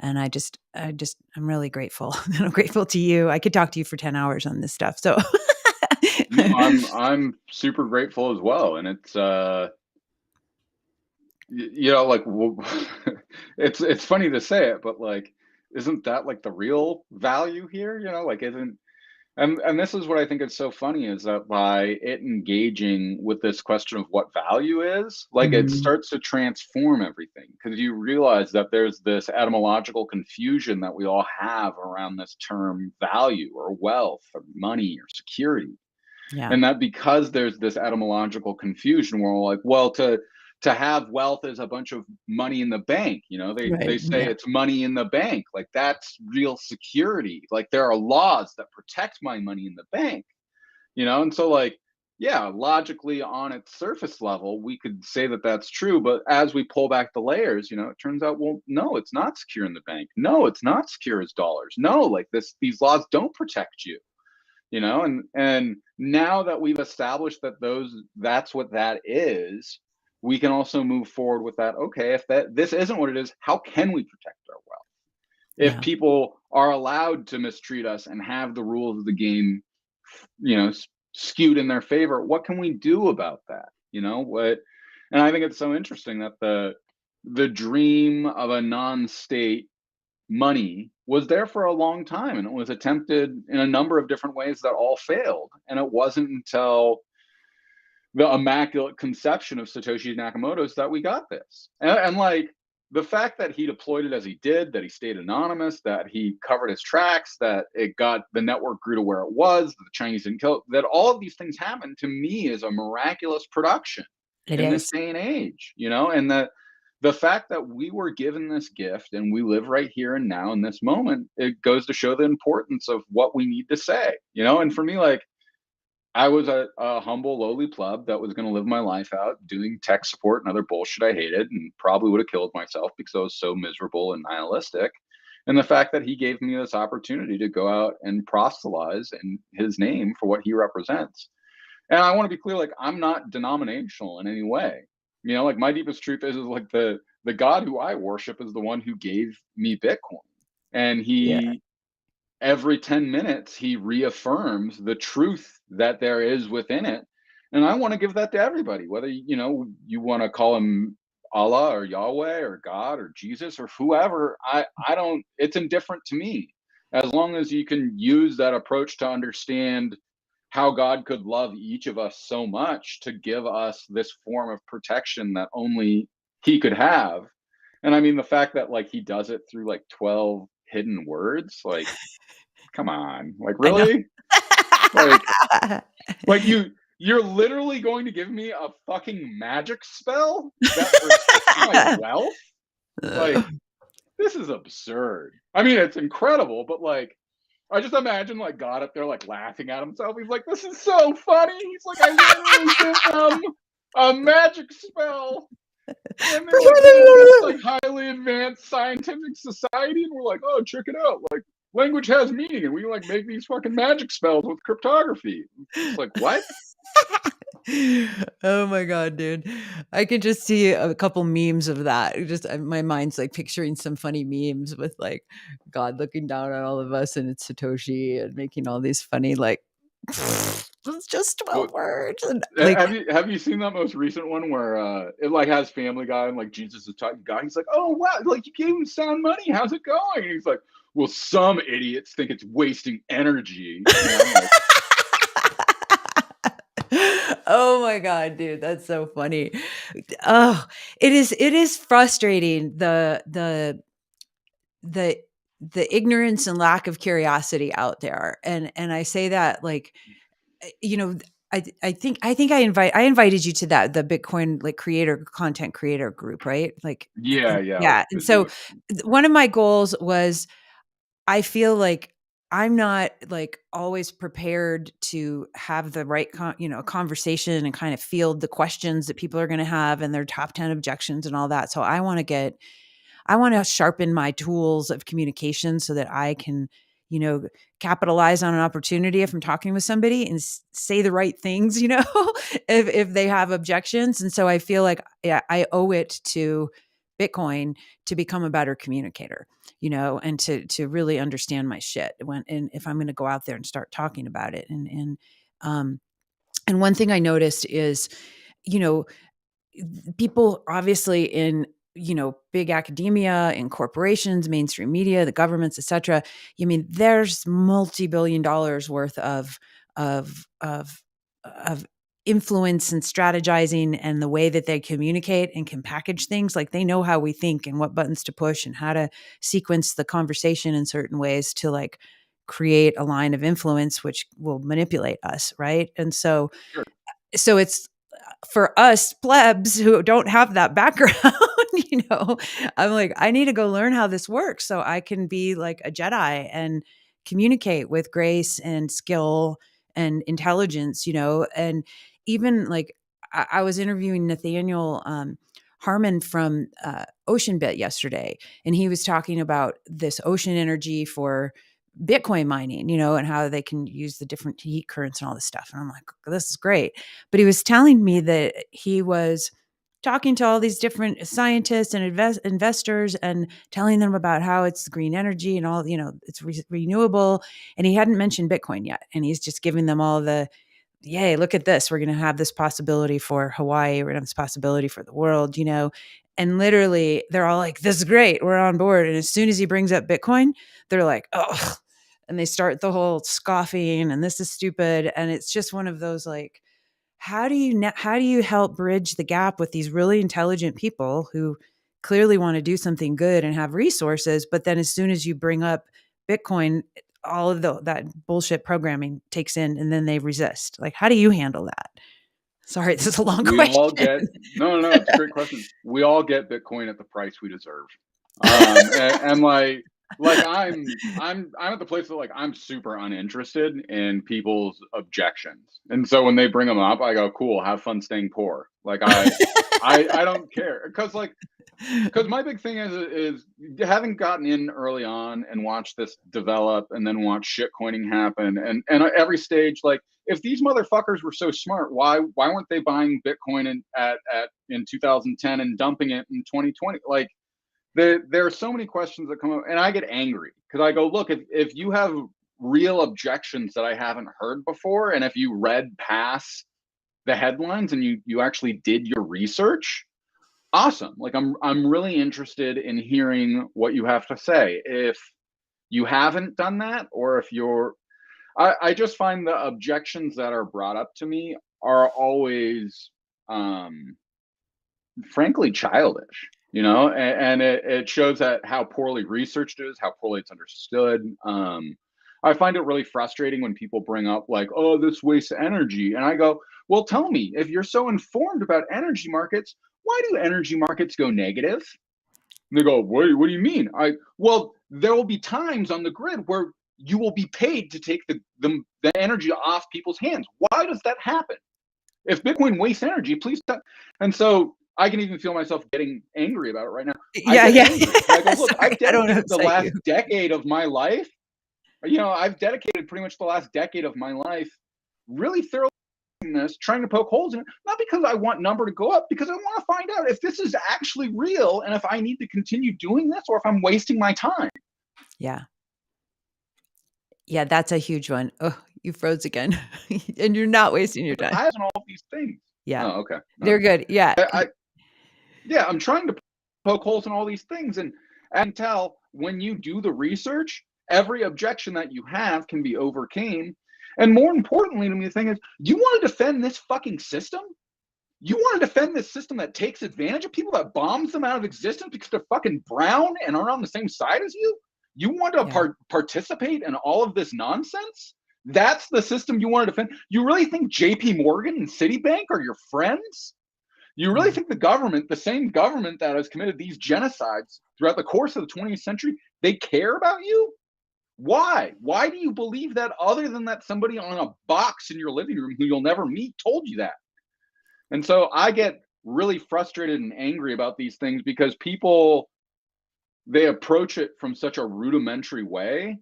And I'm really grateful. I'm grateful to you. I could talk to you for 10 hours on this stuff. So No, I'm super grateful as well, and it's like it's funny to say it, but like, isn't that like the real value here? Like, isn't and this is what I think is so funny is that by it engaging with this question of what value is, like it Mhm. starts to transform everything because you realize that there's this etymological confusion that we all have around this term value or wealth or money or security. Yeah. And that because there's this etymological confusion where we're like, well, to have wealth is a bunch of money in the bank. They Right. say Yeah. it's money in the bank, like that's real security, like there are laws that protect my money in the bank. And so like, yeah, logically on its surface level we could say that that's true, but as we pull back the layers, it turns out, well, no, it's not secure in the bank, no, it's not secure as dollars, no, like these laws don't protect you. And now that we've established that that's what that is, we can also move forward with that. Okay, if this isn't what it is, how can we protect our wealth? If Yeah. people are allowed to mistreat us and have the rules of the game, skewed in their favor, what can we do about that? What? And I think it's so interesting that the dream of a non-state money was there for a long time, and it was attempted in a number of different ways that all failed. And it wasn't until the immaculate conception of Satoshi Nakamoto's that we got this. And like the fact that he deployed it as he did, that he stayed anonymous, that he covered his tracks, that it got the network grew to where it was, that the Chinese didn't kill it, that all of these things happened to me is a miraculous production It in this is. day and age, and that the fact that we were given this gift and we live right here and now in this moment, it goes to show the importance of what we need to say, and for me, like, I was a humble, lowly pleb that was going to live my life out doing tech support and other bullshit I hated, and probably would have killed myself because I was so miserable and nihilistic. And the fact that he gave me this opportunity to go out and proselytize in his name for what he represents. And I want to be clear, like, I'm not denominational in any way. Like, my deepest truth is like the God who I worship is the one who gave me Bitcoin. And Yeah. every 10 minutes he reaffirms the truth that there is within it, and I want to give that to everybody, whether you want to call him Allah or Yahweh or God or Jesus or whoever. I don't, it's indifferent to me, as long as you can use that approach to understand how God could love each of us so much to give us this form of protection that only he could have. And I mean, the fact that like he does it through like 12 hidden words, like, come on, like, I know. really? Like like you're literally going to give me a fucking magic spell that protects my wealth? Like, this is absurd. I mean, it's incredible, but like, I just imagine like God up there like laughing at himself. He's like, "This is so funny." He's like, "I literally give them a magic spell." And they're like, "We're this like highly advanced scientific society," and we're like, "Oh, check it out! Like, language has meaning, and we like make these fucking magic spells with cryptography." It's like, what? Oh my god, dude. I could just see a couple memes of that. Just my mind's like picturing some funny memes with like God looking down on all of us and it's Satoshi and making all these funny like it's just 12 Well, words and like have you seen that most recent one where it like has Family Guy and like Jesus is talking to God? He's like, "Oh wow, like you gave him sound money. How's it going?" And he's like, "Well, some idiots think it's wasting energy." I'm like, Oh my god, dude, that's so funny. Oh, it is frustrating the the ignorance and lack of curiosity out there. And I say that like you know I think I invited you to the Bitcoin like creator content creator group, right? Like yeah, yeah, I was yeah. And busy so with. one of my goals was I feel like I'm not like always prepared to have the right conversation and kind of field the questions that people are going to have and their top 10 objections and all that. So I want to sharpen my tools of communication so that I can, capitalize on an opportunity if I'm talking with somebody and say the right things, if they have objections. And so I feel like I owe it to Bitcoin to become a better communicator, and to really understand my shit and if I'm going to go out there and start talking about it. Um, and one thing I noticed is, you know, people obviously in big academia in corporations, mainstream media, the governments, etc. I mean, there's multi-billion dollars worth of of of influence and strategizing and the way that they communicate and can package things. Like they know how we think and what buttons to push and how to sequence the conversation in certain ways to like create a line of influence which will manipulate us, right? And Sure. so it's for us plebs who don't have that background, I'm like, I need to go learn how this works so I can be like a Jedi and communicate with grace and skill and intelligence, and even like I was interviewing Nathaniel Harmon from Ocean Bit yesterday, and he was talking about this ocean energy for Bitcoin mining, and how they can use the different heat currents and all this stuff. And I'm like, this is great. But he was telling me that he was talking to all these different scientists and investors and telling them about how it's green energy and all, it's renewable. And he hadn't mentioned Bitcoin yet. And he's just giving them all the, yay, look at this. We're going to have this possibility for Hawaii. We're going to have this possibility for the world. And literally they're all like, this is great. We're on board. And as soon as he brings up Bitcoin, they're like, oh, and they start the whole scoffing and this is stupid. And it's just one of those like, how do you help bridge the gap with these really intelligent people who clearly want to do something good and have resources, but then as soon as you bring up Bitcoin, all of that bullshit programming takes in and then they resist? Like, how do you handle that? Sorry, this is a long We all question. get no, it's a great question. We all get Bitcoin at the price we deserve. And like I'm at the place that like I'm super uninterested in people's objections. And so when they bring them up, I go, cool, have fun staying poor. Like I don't care. Because my big thing is having gotten in early on and watched this develop and then watch shitcoining happen and at every stage, like if these motherfuckers were so smart, why weren't they buying Bitcoin in 2010 and dumping it in 2020? Like there are so many questions that come up, and I get angry because I go, look, if you have real objections that I haven't heard before, and if you read past the headlines and you actually did your research, awesome. Like I'm really interested in hearing what you have to say. If you haven't done that, or if I just find the objections that are brought up to me are always frankly childish, and it shows that how poorly researched it is, how poorly it's understood. I find it really frustrating when people bring up like, oh, this wastes energy. And I go, well, tell me, if you're so informed about energy markets, why do energy markets go negative? And they go, what do you mean? Well, there will be times on the grid where you will be paid to take the energy off people's hands. Why does that happen? If Bitcoin wastes energy, please stop. And so I can even feel myself getting angry about it right now. Yeah, I yeah. angry. I go, look, Sorry, I've I don't dedicated the upset last you. decade of my life. I've dedicated pretty much the last decade of my life really thoroughly this, trying to poke holes in it, not because I want number to go up, because I want to find out if this is actually real and if I need to continue doing this or if I'm wasting my time. Yeah. Yeah, that's a huge one. Oh, you froze again. And you're not wasting your time. I have all these things. Yeah. Oh, okay. They're good. Yeah. Yeah, I'm trying to poke holes in all these things, and tell when you do the research, every objection that you have can be overcame. And more importantly to me, the thing is, you want to defend this fucking system? You want to defend this system that takes advantage of people, that bombs them out of existence because they're fucking brown and are on the same side as you? You want to Yeah. participate in all of this nonsense? That's the system you want to defend? You really think JP Morgan and Citibank are your friends? You really Yeah. think the government, the same government that has committed these genocides throughout the course of the 20th century, they care about you? Why? Why do you believe that, other than that somebody on a box in your living room who you'll never meet told you that? And so I get really frustrated and angry about these things because people, they approach it from such a rudimentary way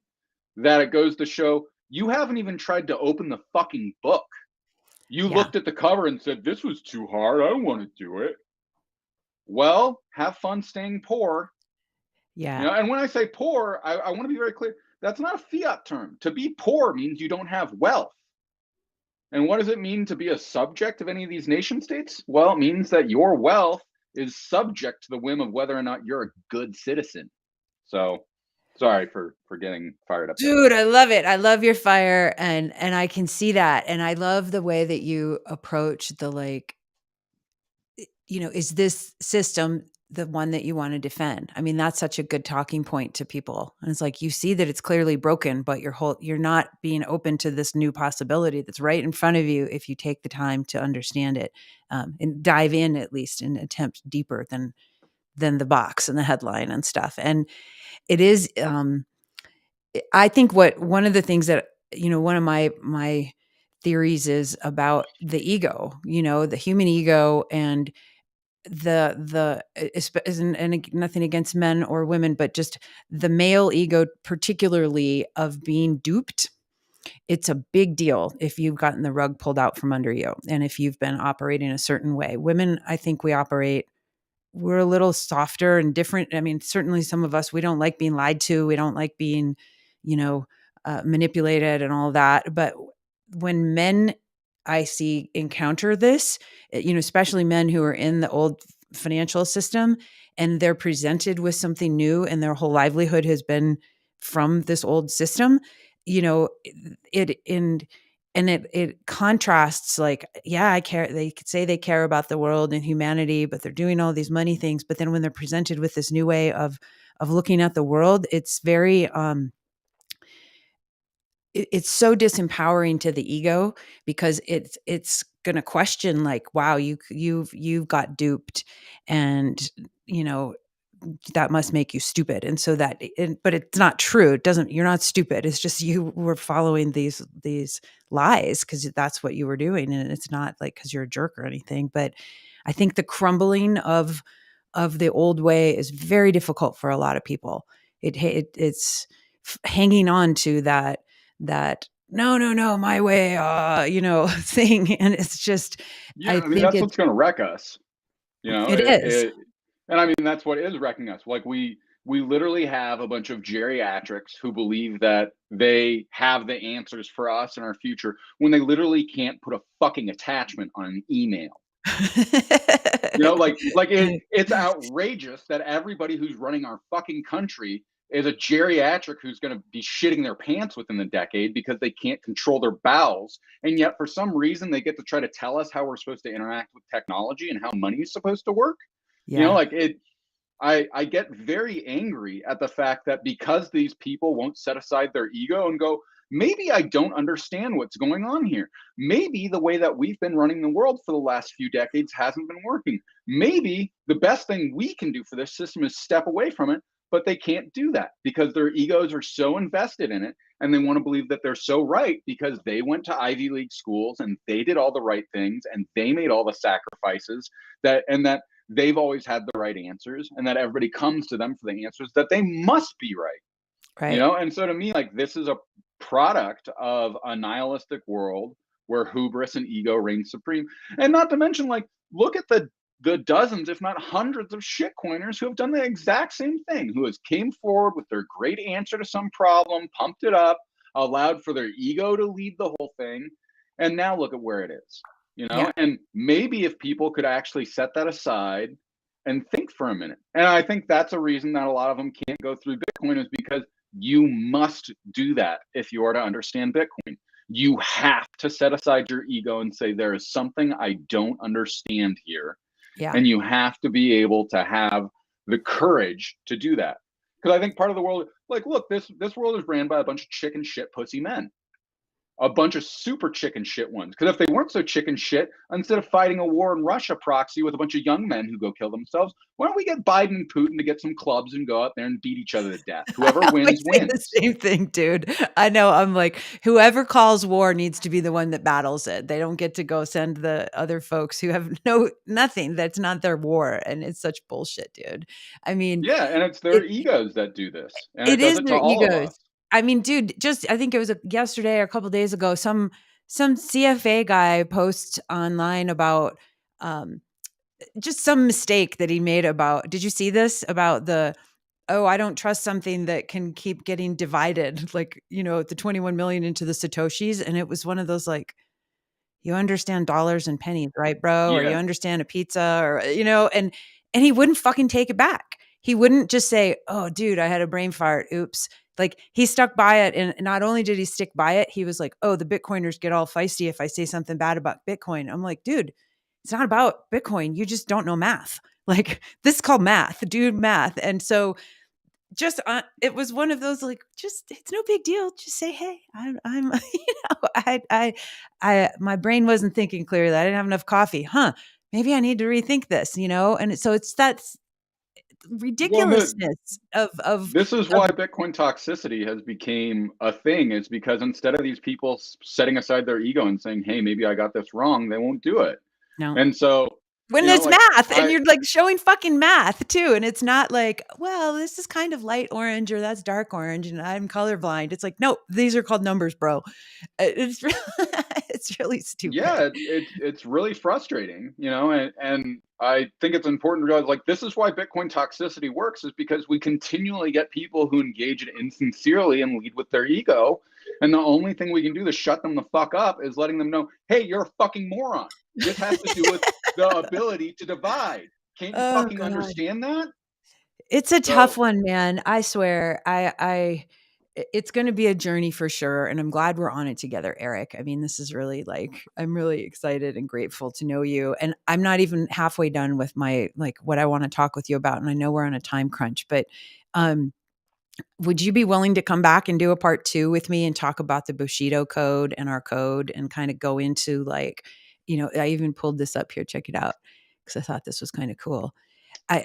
that it goes to show you haven't even tried to open the fucking book. You Yeah. looked at the cover and said, this was too hard. I don't want to do it. Well, have fun staying poor. Yeah. And when I say poor, I want to be very clear. That's not a fiat term. To be poor means you don't have wealth. And what does it mean to be a subject of any of these nation states? Well, it means that your wealth is subject to the whim of whether or not you're a good citizen. So sorry for getting fired up there. Dude, I love it. I love your fire and I can see that. And I love the way that you approach the like, is this system the one that you want to defend? I mean, that's such a good talking point to people. And it's like you see that it's clearly broken, but you're not being open to this new possibility that's right in front of you if you take the time to understand it, and dive in at least and attempt deeper than the box and the headline and stuff. And it is I think what one of the things that one of my theories is about the ego, the human ego, and and nothing against men or women, but just the male ego, particularly, of being duped It's a big deal if you've gotten the rug pulled out from under you and if you've been operating a certain way. Women, I think we're a little softer and different. I mean, certainly some of us, we don't like being lied to. We don't like being, you know, manipulated and all that. But when men I see encounter this, especially men who are in the old financial system and they're presented with something new and their whole livelihood has been from this old system, you know, it in and it contrasts like, yeah, I care. They could say they care about the world and humanity, but they're doing all these money things. But then when they're presented with this new way of looking at the world, it's very it's so disempowering to the ego because it's going to question like, wow, you've got duped, and you know that must make you stupid. And so but it's not true. It doesn't, you're not stupid. It's just you were following these lies because that's what you were doing. And it's not like because you're a jerk or anything. But I think the crumbling of the old way is very difficult for a lot of people. It's hanging on to that no, my way, thing. And it's just, Yeah, I I mean, think that's what's going to wreck us. it is. And I mean, that's what is wrecking us. Like we literally have a bunch of geriatrics who believe that they have the answers for us and our future when they literally can't put a fucking attachment on an email. It's outrageous that everybody who's running our fucking country is a geriatric who's going to be shitting their pants within the decade because they can't control their bowels. And yet, for some reason, they get to try to tell us how we're supposed to interact with technology and how money is supposed to work. Yeah. I get very angry at the fact that because these people won't set aside their ego and go, maybe I don't understand what's going on here. Maybe the way that we've been running the world for the last few decades hasn't been working. Maybe the best thing we can do for this system is step away from it, but they can't do that because their egos are so invested in it and they want to believe that they're so right because they went to Ivy League schools and they did all the right things and they made all the sacrifices that they've always had the right answers and that everybody comes to them for the answers, that they must be right. Right. And so to me, like, this is a product of a nihilistic world where hubris and ego reign supreme. And not to mention, like, look at the dozens, if not hundreds, of shitcoiners who have done the exact same thing, who has came forward with their great answer to some problem, pumped it up, allowed for their ego to lead the whole thing, and now look at where it is. Yeah. And maybe if people could actually set that aside and think for a minute. And I think that's a reason that a lot of them can't go through Bitcoin, is because you must do that if you are to understand Bitcoin. You have to set aside your ego and say, there is something I don't understand here. Yeah. And you have to be able to have the courage to do that. Because I think part of the world, like, look, this world is ran by a bunch of chicken shit pussy men. A bunch of super chicken shit ones. Because if they weren't so chicken shit, instead of fighting a war in Russia proxy with a bunch of young men who go kill themselves, why don't we get Biden and Putin to get some clubs and go out there and beat each other to death? Whoever wins, I say wins. the same thing, dude. I know. I'm like, whoever calls war needs to be the one that battles it. They don't get to go send the other folks who have nothing. That's not their war, and it's such bullshit, dude. I mean, Yeah, and it's their it egos that do this, and it it does is it to their all of egos. us. I mean, dude, just I think it was yesterday or a couple days ago, some CFA guy posts online about um just some mistake that he made about, did you see this? About oh, I don't trust something that can keep getting divided, like, the 21 million into the Satoshis. And it was one of those like, you understand dollars and pennies, right, bro? Or you Yeah, understand a pizza or, and he wouldn't fucking take it back. He wouldn't just say, oh, dude, I had a brain fart. Oops. Like he stuck by it. And not only did he stick by it, he was like, oh, the Bitcoiners get all feisty if I say something bad about Bitcoin. I'm like, dude, it's not about Bitcoin. You just don't know math. Like this is called math, dude, math. And so just it was one of those like, just it's no big deal. Just say, hey, I'm my brain wasn't thinking clearly. I didn't have enough coffee. Huh? Maybe I need to rethink this. And so it's that well, ridiculousness of this is why Bitcoin toxicity has became a thing. Is because instead of these people setting aside their ego and saying, "Hey, maybe I got this wrong," they won't do it. no. And so When it's Like math and I you're like showing fucking math too. And it's not like, well, this is kind of light orange or that's dark orange and I'm colorblind. It's like, no, these are called numbers, bro. It's it's really stupid. Yeah, it's really frustrating, and I think it's important to realize like this is why Bitcoin toxicity works is because we continually get people who engage it insincerely and lead with their ego. And the only thing we can do to shut them the fuck up is letting them know, hey, you're a fucking moron. This has to do with the ability to divide. Can't you Oh fucking god. understand that? It's a tough So one, man. I swear. It's going to be a journey for sure, and I'm glad we're on it together, Eric. I mean, this is really like I'm really excited and grateful to know you. And I'm not even halfway done with my like what I want to talk with you about, and I know we're on a time crunch, but um would you be willing to come back and do a part 2 with me and talk about the Bushido code and our code and kind of go into like, I even pulled this up here, check it out, because I thought this was kind of cool. I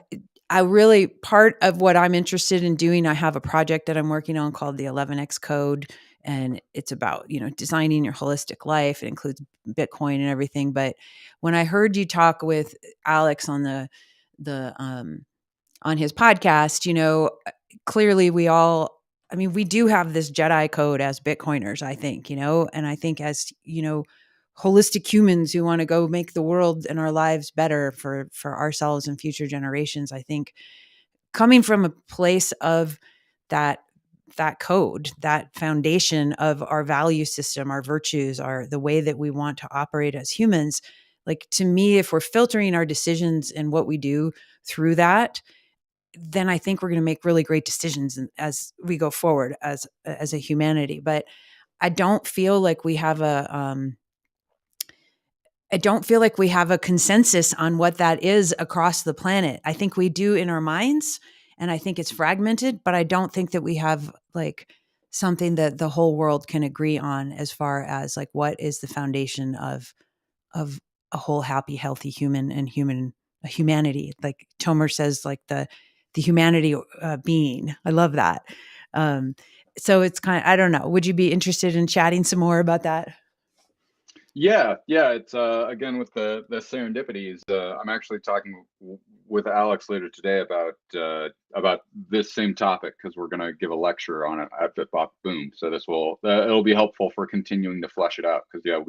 I really part of what I'm interested in doing, I have a project that I'm working on called the 11x code, and it's about, designing your holistic life. It includes Bitcoin and everything. But when I heard you talk with Alex on the on his podcast, clearly we do have this Jedi code as Bitcoiners, I think, and I think as, holistic humans who want to go make the world and our lives better for ourselves and future generations. I think coming from a place of that that code, that foundation of our value system, our virtues, the way that we want to operate as humans, like to me, if we're filtering our decisions and what we do through that, then I think we're going to make really great decisions as we go forward as a humanity. But I don't feel like we have a consensus on what that is across the planet. I think we do in our minds, and I think it's fragmented, but I don't think that we have like something that the whole world can agree on as far as like what is the foundation of a whole happy, healthy humanity. Like Tomer says, like the humanity being. I love that. Um, so it's I don't know. Would you be interested in chatting some more about that? yeah, it's again with the serendipities. I'm actually talking with Alex later today about this same topic because we're gonna give a lecture on it at Bitbop Boom. So this will it'll be helpful for continuing to flesh it out because yeah,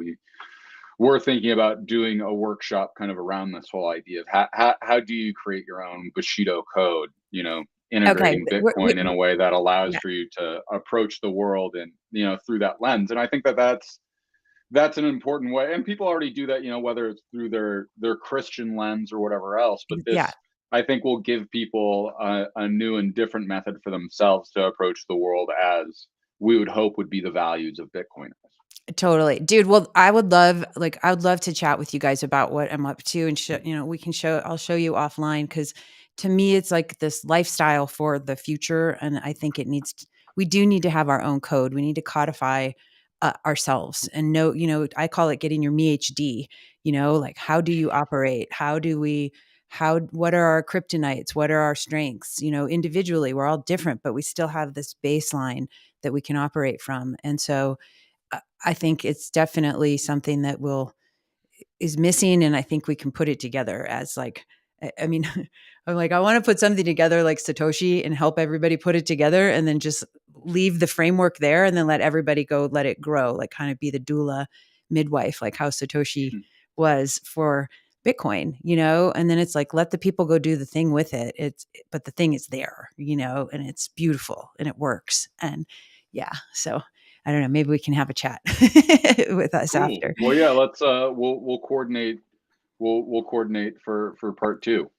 we're thinking about doing a workshop kind of around this whole idea of how do you create your own Bushido code, Okay. integrating Bitcoin in a way that allows Yeah. for you to approach the world and through that lens. And I think that's an important way, and people already do that, whether it's through their Christian lens or whatever else. But Yeah. this, I think, will give people a new and different method for themselves to approach the world as we would hope would be the values of Bitcoiners. Totally. Dude, well, I would love to chat with you guys about what I'm up to and I'll show you offline because to me it's like this lifestyle for the future and I think we do need to have our own code. We need to codify ourselves and know, I call it getting your MeHD, like how do you operate? What are our kryptonites? What are our strengths? Individually, we're all different, but we still have this baseline that we can operate from. And so I think it's definitely something that is missing, and I think we can put it together as like, I mean, I'm like, I want to put something together like Satoshi and help everybody put it together, and then just leave the framework there, and then let everybody go, let it grow, like kind of be the doula midwife, like how Satoshi was for Bitcoin, and then it's like let the people go do the thing with it. But the thing is there, and it's beautiful and it works, and yeah, so I don't know. Maybe we can have a chat with us Cool. after. Well, yeah, let's we'll coordinate. We'll coordinate for part two.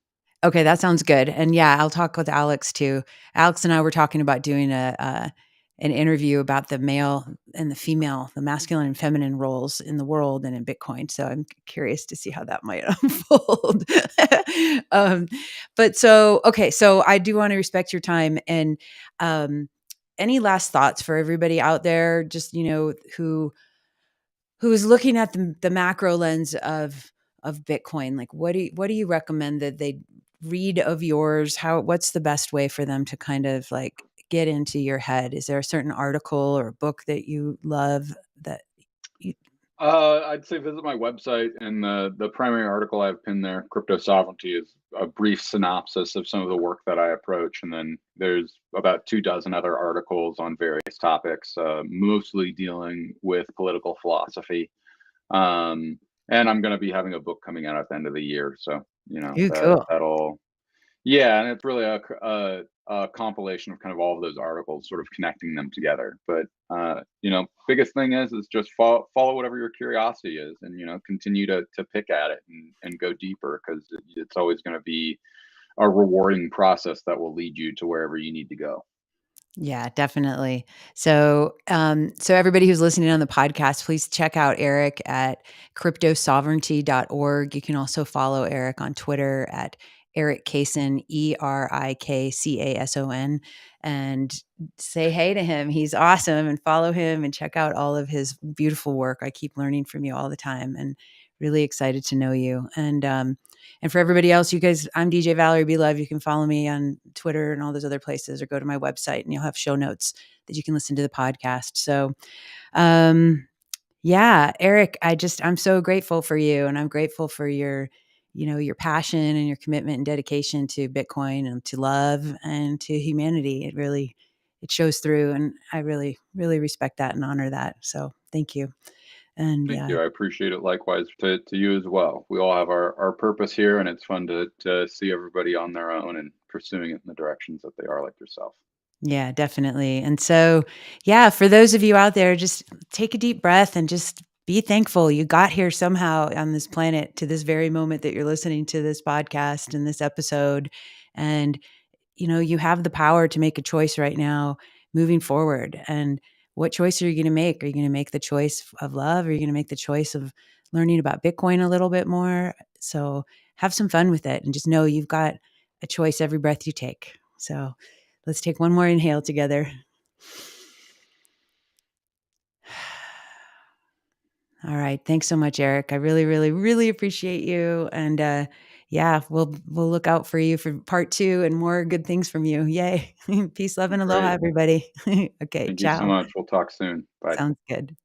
Okay, that sounds good. And yeah, I'll talk with Alex too. Alex and I were talking about doing an interview about the male and the female, the masculine and feminine roles in the world and in Bitcoin. So I'm curious to see how that might unfold. um, but so okay, so I do want to respect your time and um, any last thoughts for everybody out there, just who's looking at the macro lens of Bitcoin, like what do you recommend that they read of yours? What's the best way for them to kind of like get into your head? Is there a certain article or book that you love that you I'd say visit my website, and the primary article I've pinned there, "Crypto Sovereignty," is a brief synopsis of some of the work that I approach, and then there's about 24 other articles on various topics, mostly dealing with political philosophy. Um, and I'm gonna be having a book coming out at the end of the year, so, Ooh, cool. that'll yeah, and it's really a compilation of kind of all of those articles, sort of connecting them together. But biggest thing is just follow whatever your curiosity is, and continue to pick at it and go deeper, because it's always going to be a rewarding process that will lead you to wherever you need to go. Yeah, definitely. So everybody who's listening on the podcast, please check out Erik at cryptosovereignty.org. You can also follow Erik on Twitter at Erik Cason, ErikCason, and say hey to him. He's awesome, and follow him and check out all of his beautiful work. I keep learning from you all the time, and really excited to know you. And for everybody else, you guys, I'm DJ Valerie B. Love. You can follow me on Twitter and all those other places, or go to my website and you'll have show notes that you can listen to the podcast. So, um, yeah, Erik, I'm so grateful for you, and I'm grateful for your passion and your commitment and dedication to Bitcoin and to love and to humanity. It shows through, and I really, really respect that and honor that. So thank you. And Thank you. I appreciate it likewise to you as well. We all have our purpose here, and it's fun to see everybody on their own and pursuing it in the directions that they are, like yourself. yeah, definitely. And so, yeah, for those of you out there, just take a deep breath and just be thankful you got here somehow on this planet to this very moment that you're listening to this podcast and this episode. And, you have the power to make a choice right now moving forward. And what choice are you going to make? Are you going to make the choice of love? Or are you going to make the choice of learning about Bitcoin a little bit more? So have some fun with it and just know you've got a choice every breath you take. So, let's take one more inhale together. All right. Thanks so much, Erik. I really, really, really appreciate you. And yeah, we'll look out for you for part 2 and more good things from you. Yay. Peace, love, and aloha, Great. everybody. Okay. Thank you so Ciao. much. We'll talk soon. Bye. Sounds good.